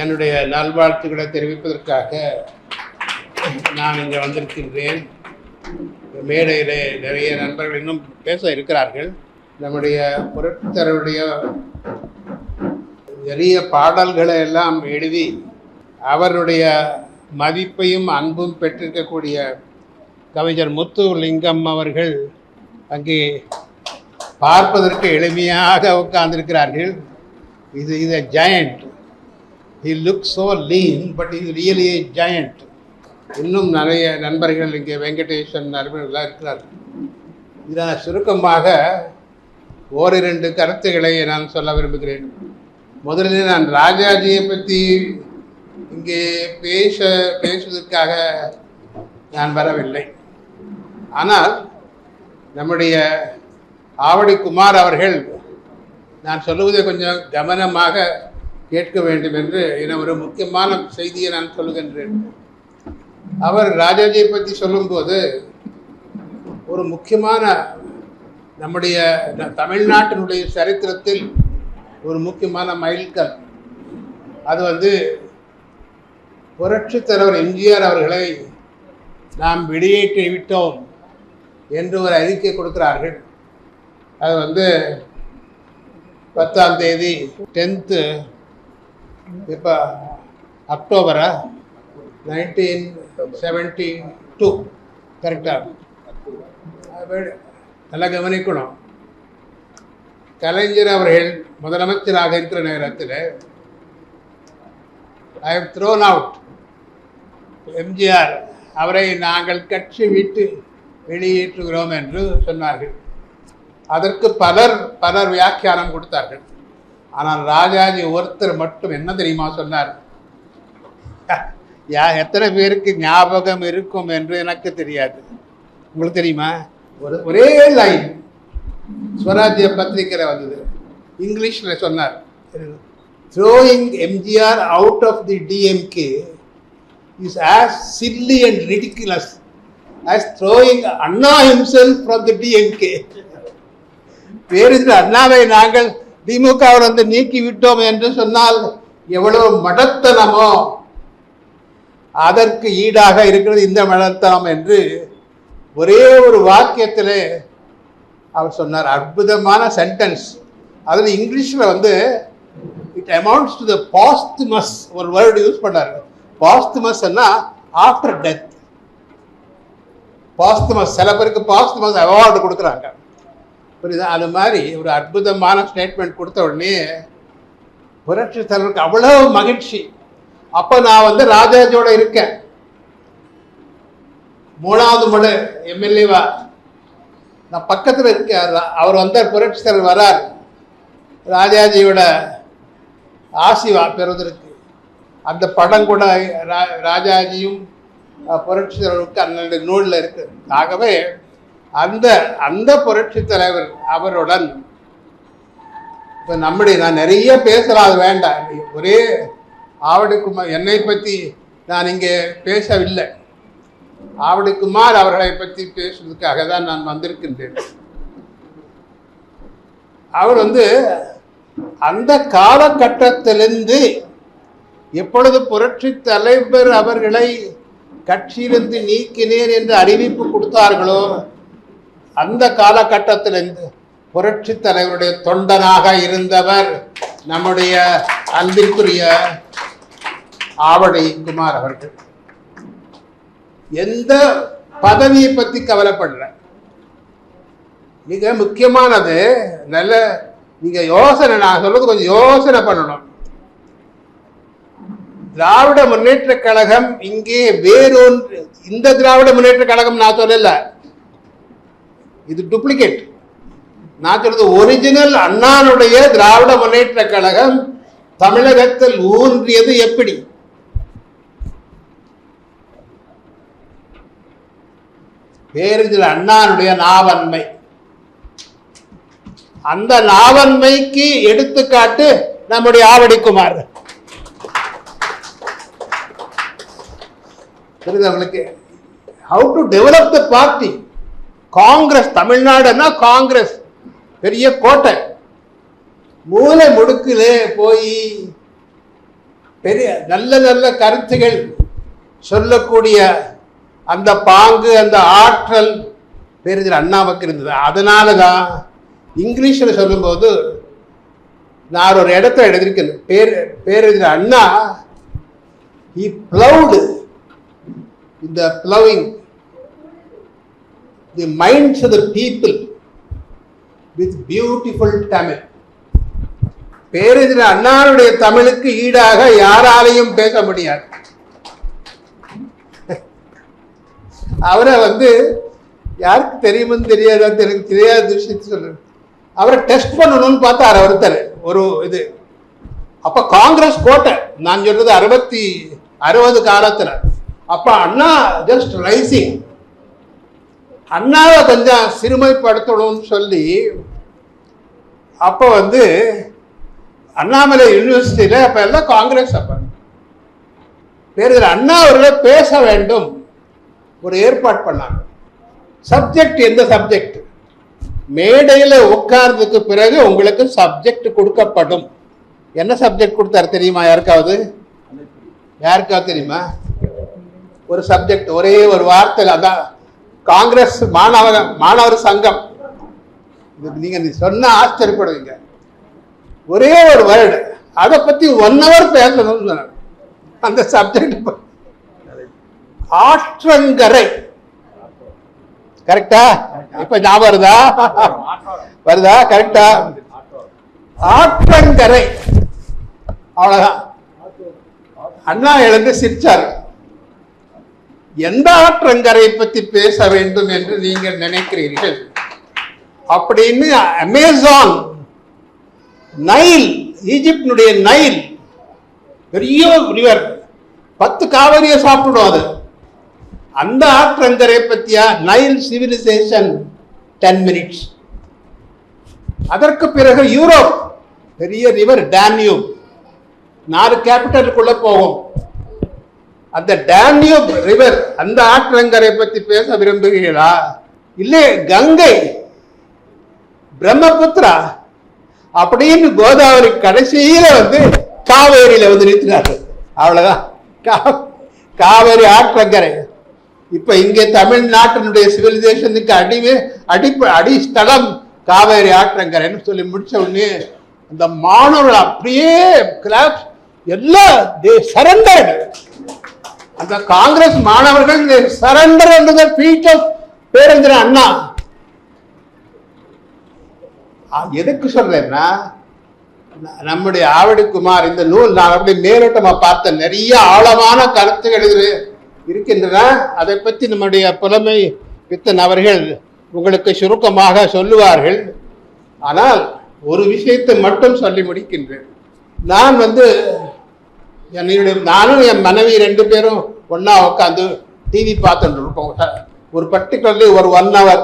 என்னுடைய நல்வாழ்த்துக்களை தெரிவிப்பதற்காக நான் இங்கே வந்திருக்கின்றேன். மேடையிலே நிறைய நண்பர்கள் இன்னும் பேச இருக்கிறார்கள். நம்முடைய புரட்சித்தலைவருடைய நிறைய பாடல்களை எல்லாம் எழுதி அவருடைய மதிப்பையும் அன்பும் பெற்றிருக்கக்கூடிய கவிஞர் முத்துலிங்கம் அவர்கள் அங்கே பார்ப்பதற்கு எளிமையாக உட்கார்ந்திருக்கிறார்கள். இது a giant. He looks so lean, but he is really a giant. இன்னும் நிறைய நண்பர்கள் இங்கே வெங்கடேசன் நண்பர்களாக இருக்கிறார்கள். இதில் சுருக்கமாக ஓரிரண்டு கருத்துக்களை நான் சொல்ல விரும்புகிறேன். முதலில் நான் ராஜாஜியை பற்றி இங்கே பேசுவதற்காக நான் வரவில்லை. ஆனால் நம்முடைய ஆவடி குமார் அவர்கள் நான் சொல்லுவதை கொஞ்சம் கவனமாக கேட்க வேண்டும் என்று ஒரு முக்கியமான செய்தியை நான் சொல்லுகின்றேன். அவர் ராஜாஜியை பற்றி சொல்லும்போது ஒரு முக்கியமான நம்முடைய தமிழ்நாட்டினுடைய சரித்திரத்தில் ஒரு முக்கியமான மைல்கல் அது புரட்சித் தலைவர் எம்ஜிஆர் அவர்களை நாம் வெளியேற்றி விட்டோம் என்று ஒரு அறிக்கை கொடுக்கிறார்கள். அது 10ஆம் தேதி 10th இப்போ அக்டோபரா 1972 கரெக்டாக நல்லா கவனிக்கணும். கலைஞர் அவர்கள் முதலமைச்சராக இருக்கிற நேரத்தில் I have thrown out MGR, அவரை நாங்கள் கட்சி விட்டு வெளியேற்றுகிறோம் என்று சொன்னார்கள். அதற்கு பலர் வியாக்கியானம் கொடுத்தார்கள். ஆனால் ராஜாஜி ஒருத்தர் மட்டும் என்ன தெரியுமா சொன்னார்? எத்தனை பேருக்கு ஞாபகம் இருக்கும் என்று எனக்கு தெரியாது, உங்களுக்கு தெரியுமா? ஒரே லைன் ஸ்வராஜ்ய பத்திரிகையில் வந்தது, இங்கிலீஷில் சொன்னார், throwing MGR out of the DMK is as silly and ridiculous as throwing Anna himself from the DMK. பேருந்து அண்ணாவை நாங்கள் திமுக நீக்கி விட்டோம் என்று சொன்னால் எவ்வளவு மடத்தனமோ அதற்கு ஈடாக இருக்கிறது இந்த மடத்தனம் என்று ஒரே ஒரு வாக்கியத்தில் அவர் சொன்னார். அற்புதமான சென்டென்ஸ். அதில் இங்கிலீஷில் இட் அமௌண்ட்ஸ் டு த பாஸ்துமஸ் ஒரு வேர்டு யூஸ் பண்ணார். பாஸ்துமஸ்ன்னா ஆஃப்டர் டெத். பாஸ்துமஸ், சில பேருக்கு பாஸ்துமஸ் அவார்டு கொடுக்குறாங்க, புரியுதா? அது மாதிரி ஒரு அற்புதமான ஸ்டேட்மெண்ட் கொடுத்த உடனே புரட்சி தலைவருக்கு அவ்வளோ மகிழ்ச்சி. அப்போ நான் ராஜாஜியோட இருக்கேன், 3வது முறை எம்எல்ஏவா நான் பக்கத்தில் இருக்கேன். அவர் வந்தார், புரட்சி தலைவர் வரார், ராஜாஜியோட ஆசிவா பெறுவதற்கு. அந்த படம் கூட ராஜாஜியும் புரட்சி தலைவருக்கு அந்த நூலில் இருக்கு. ஆகவே அந்த புரட்சி தலைவர் அவருடன் இப்போ நான் நிறைய பேசலாம், அது வேண்டாம். ஒரே ஆவடிக்குமார் என்னை பற்றி நான் இங்கே பேசவில்லை, ஆவடிக்குமார் அவர்களை பற்றி பேசுவதற்காக தான் நான் வந்திருக்கின்றேன். அவர் அந்த காலகட்டத்திலிருந்து எப்பொழுது புரட்சி தலைவர் அவர்களை கட்சியிலிருந்து நீக்கினேன் என்று அறிவிப்பு கொடுத்தார்களோ அந்த காலகட்டத்திலிருந்து புரட்சி தலைவருடைய தொண்டனாக இருந்தவர் நம்முடைய அன்பிற்குரிய ஆவடி குமார் அவர்கள். எந்த பதவியை பற்றி கவலைப்படுற, மிக முக்கியமானது நல்ல நீங்க யோசனை, நான் சொல்றது கொஞ்சம் யோசனை பண்ணணும். திராவிட முன்னேற்ற கழகம் இங்கே வேறொன்று, இந்த திராவிட முன்னேற்ற கழகம் நான் சொல்லல, இது டூப்ளிகேட். நான் சொல்றது ஒரிஜினல் அண்ணானுடைய திராவிட முன்னேற்ற கழகம் தமிழகத்தில் ஊன்றியது எப்படி? பேரறிஞர் அண்ணானுடைய நாவன்மை. அந்த நாவன்மைக்கு எடுத்துக்காட்டு நம்முடைய ஆவடிக்குமார். புரியுது? How to develop the party. Congress தமிழ்நாடுன்னா காங்கிரஸ் பெரிய கோட்டை, மூலை முடுக்கிலே போய் பெரிய நல்ல நல்ல கருத்துகள் சொல்லக்கூடிய அந்த பாங்கு, அந்த ஆற்றல் பேரறிஞர் அண்ணாவுக்கு இருந்தது. அதனால தான் இங்கிலீஷில் சொல்லும்போது நான் ஒரு இடத்துல எழுதியிருக்கேன், பேரறிஞர் அண்ணா he plowed in the plowing the minds of the people with beautiful Tamil. பேரறிஞர் அண்ணாவுடைய தமிழுக்கு ஈடாக யாராலையும் பேச முடியாது. அவரை யாருக்கு தெரியுமென்னு தெரியாத, எனக்கு தெரியாத விஷயத்தை சொல்றேன். அவரை டெஸ்ட் பண்ணணும்னு பார்த்தார் ஒருத்தர். ஒரு இது அப்ப காங்கிரஸ் கோட்டை, நான் சொல்றது 60 காலத்துல. அப்ப அண்ணா ஜஸ்ட் ரைசிங், அண்ணாவை கொஞ்சம் சிறுமைப்படுத்தணும்னு சொல்லி அப்போ அண்ணாமலை யூனிவர்சிட்டியில அப்ப எல்லாம் காங்கிரஸ். அப்ப பேரறிஞர் அண்ணா அவர்களை பேச வேண்டும் ஒரு ஏற்பாடு பண்ணாங்க. சப்ஜெக்ட் எந்த சப்ஜெக்ட்? மேடையில் உட்கார்ந்ததுக்கு பிறகு உங்களுக்கு சப்ஜெக்ட் கொடுக்கப்படும். என்ன சப்ஜெக்ட் கொடுத்தாரு தெரியுமா? யாருக்காவது தெரியுமா? ஒரு சப்ஜெக்ட், ஒரே ஒரு வார்த்தை. அதான் காங்கிரஸ் மாணவர் சங்கம். நீங்க சொன்ன ஆச்சரியப்படுவீங்க. ஒரே ஒரு வேர்டு, அதை பத்தி 1 hour பேசணும்னு சொன்னார். அந்த சப்ஜெக்ட் ஆற்றங்கரை. கரெக்டா? இப்ப ஞாபகம் வருதா? கரெக்டா? ஆற்றங்கரை. அவ்வளவுதான். அண்ணா எழுந்து சிரிச்சார். எந்த ஆற்றங்கரை பத்தி பேச வேண்டும் என்று நீங்கள் நினைக்கிறீர்கள் அப்படின்னு. அமேசான், நைல், ஈஜிப்டினுடைய நைல் பெரிய ரிவர், 10 காவிரியை சாப்பிடும் அது. அந்த ஆற்றங்கரை பத்தியா? Nile civilisation 10 minutes. அதற்கு பிறகு யூரோப், பெரிய ரிவர் டான்யூப், 4 கேபிட்டலுக்குள்ள போகும். அந்த டான்யூப் ரிவர், அந்த ஆற்றங்கரை பத்தி பேச விரும்புகிறீர்களா? இல்லை கங்கை, பிரம்மபுத்திரா அப்படின்னு கோதாவரி கடைசியில காவேரியில நிறுத்தினார். அவ்வளவுதான். காவேரி ஆற்றங்கரை. இப்ப இங்கே தமிழ்நாட்டினுடைய சிவிலைசேஷனுக்கு அடிஸ்தலம் காவேரி ஆற்றங்கரைன்னு சொல்லி முடிச்ச உடனே அந்த மாணவர்கள் அப்படியே கிளாப்ஸ் எல்லாம் சரண்டர். அந்த காங்கிரஸ் மாணவர்கள் surrender under the feet of பேரறிஞர் அண்ணா. எதுக்கு சொல்றேன்னா, நம்முடைய ஆவடிக்குமார் இந்த நூல் நான் அப்படி மேலோட்டமா பார்த்த நிறைய ஆழமான கருத்துக்கள் இருக்கின்றன. அதை பற்றி நம்முடைய புலமை பித்தன் அவர்கள் உங்களுக்கு சுருக்கமாக சொல்லுவார்கள். ஆனால் ஒரு விஷயத்தை மட்டும் சொல்லி முடிக்கின்றேன். நான் நானும் என் மனைவி 2 பேரும் ஒன்னா உட்காந்து டிவி பார்த்துட்டு இருப்போம். ஒரு பர்டிகுலர்லி ஒரு 1 hour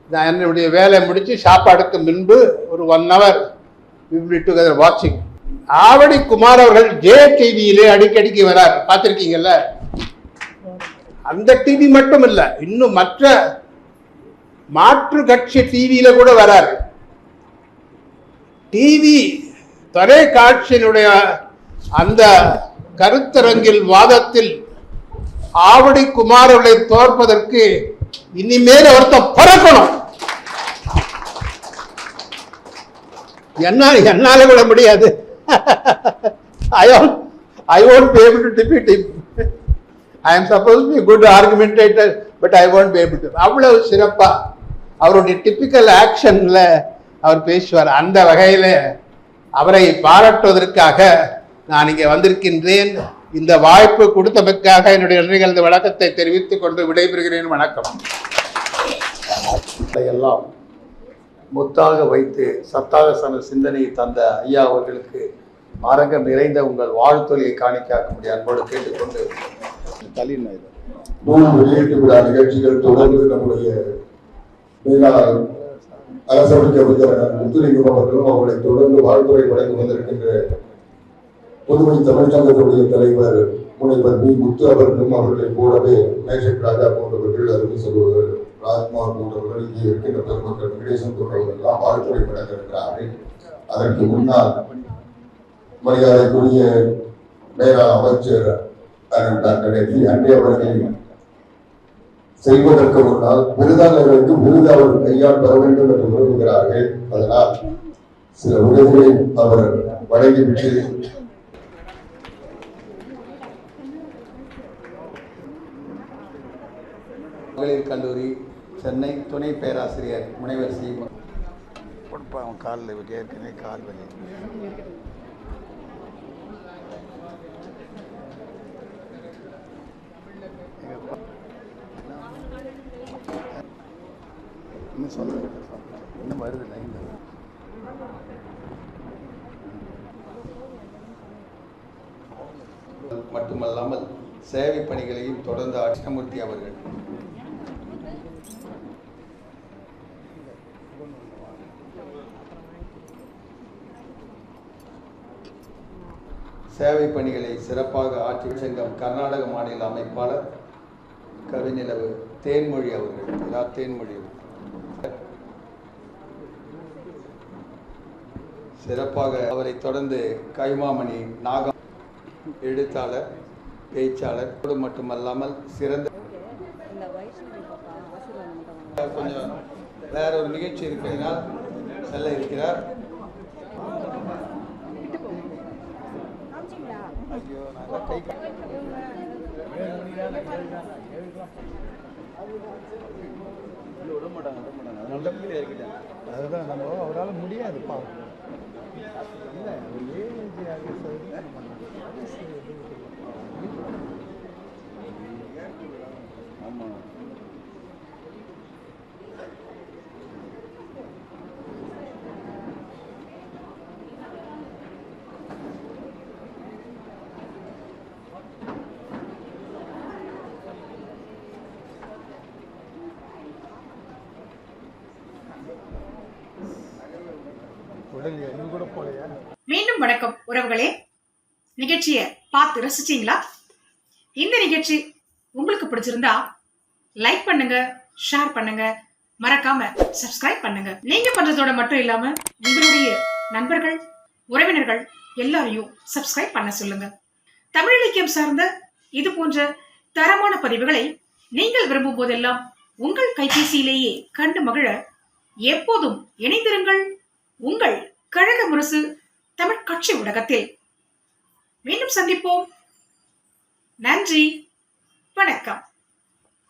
நான் என்னுடைய வேலை முடிச்சு சாப்பாடுக்கு முன்பு ஒரு 1 hour we will be together watching. Avadi Kumar அவர்கள் ஜே டிவியிலே அடிக்கடிக்கு வரார், பார்த்திருக்கீங்கல்ல? அந்த டிவி மட்டும் இல்ல, இன்னும் மற்ற மாற்று கட்சி டிவியில கூட வரார். டிவி தொலைக்காட்சியினுடைய அந்த கருத்தரங்கில் வாதத்தில் ஆவடி குமார் அவர்களை தோற்பதற்கு இனிமேல் ஒருத்தர் பறக்கணும். என்னால விட முடியாது. I won't be able to defeat him. I am supposed to be a good argumentator, but I won't be able to. அவ்வளவு சிறப்பா அவருடைய டிபிக்கல் ஆக்ஷன்ல அவர் பேசுவார். அந்த வகையில அவரை பாராட்டுவதற்காக நான் இங்கே வந்திருக்கின்றேன். இந்த வாய்ப்பு கொடுத்ததற்காக என்னுடைய நன்றிகளது வணக்கத்தை தெரிவித்துக் கொண்டு விடைபெறுகிறேன். வணக்கம். எல்லாம் முத்தாக வைத்து சத்தாக சிந்தனையை தந்த ஐயா அவர்களுக்கு அரங்கம் நிறைந்த உங்கள் வாழ்த்தொலியை காணிக்காக்கும்படி அன்போடு கேட்டுக்கொண்டு நூல் வெளியீட்டு விழா நிகழ்ச்சிகள் தொடர்ந்து நம்முடைய மேலாளர் அரசமைக்க முத்துலிங்கம் அவர்களும் அவர்களை தொடர்ந்து வாழ்த்துறை வழங்கி வந்திருக்கின்ற புதுவை தமிழ்ச்சங்கத்துடைய தலைவர் முனைவர் பி. முத்து அவர்களும் அவர்களை போலவே மேஷக் ராஜா போன்றவர்கள் அருமை சொல்வர்கள், ராஜ்குமார் போன்றவர்கள், இங்கே இருக்கின்ற பெருமக்கள், வெங்கடேசன் போன்றவர்கள் எல்லாம் வாழ்த்துறை வழங்க இருக்கிறார்கள். அதற்கு முன்னால் மரியாதைக்குரிய மேலாண் அமைச்சர் டாக்டர் அண்டே அவர்கள் செய்வதற்கு முன்னால் விருதாளர்களுக்கு விருது அவர் கையால் பெற வேண்டும் என்று விரும்புகிறார்கள். அதனால் சில விருதுகளை அவர் வழங்கிவிட்டு மகளிர் கல்லூரி சென்னை துணை பேராசிரியர் முனைவர் சி. அவன் காலில் ஏற்கனவே கால் வலி. இன்னும் சொல்ல இன்னும் வருது லைன். மட்டுமல்லாமல் சேவை பணிகளையும் தொடர்ந்து கிருஷ்ணமூர்த்தி அவர்கள் சேவை பணிகளை சிறப்பாக ஆட்சி சங்கம் கர்நாடக மாநில அமைப்பாளர் கவிநிலவு தேன்மொழி அவர்கள், தேன்மொழி சிறப்பாக அவரை தொடர்ந்து கைமாமணி நாகம் எழுத்தாளர், பேச்சாளர் மட்டுமல்லாமல் சிறந்த கொஞ்சம் வேற ஒரு நிகழ்ச்சி இருப்பதனால் செல்ல இருக்கிறார். அதுதான் நம்ம அவரால் முடியாதுப்பா. ஆமாம், மீண்டும் வணக்கம் உறவுகளே. நிகழ்ச்சியை பார்த்து ரசிச்சீங்களா? இந்த நிகழ்ச்சி உங்களுக்கு பிடிச்சிருந்தா லைக் பண்ணுங்க, ஷேர் பண்ணுங்க, மறக்காம சப்ஸ்கிரைப் பண்ணுங்க. நீங்க பண்றதோட மட்டும் இல்லாம உங்களுடைய நண்பர்கள், உறவினர்கள் எல்லாரையும் சப்ஸ்கிரைப் பண்ண சொல்லுங்க. தமிழ் இலக்கியம் சார்ந்த இது போன்ற தரமான பதிவுகளை நீங்கள் விரும்பும் போதெல்லாம் உங்கள் கைபேசியிலேயே கண்டு மகிழ எப்போதும் இணைந்திருங்கள். உங்கள் கழக முரசு தமிழ் கட்சி ஊடகத்தில். மீண்டும் சந்திப்போம். நன்றி, வணக்கம்.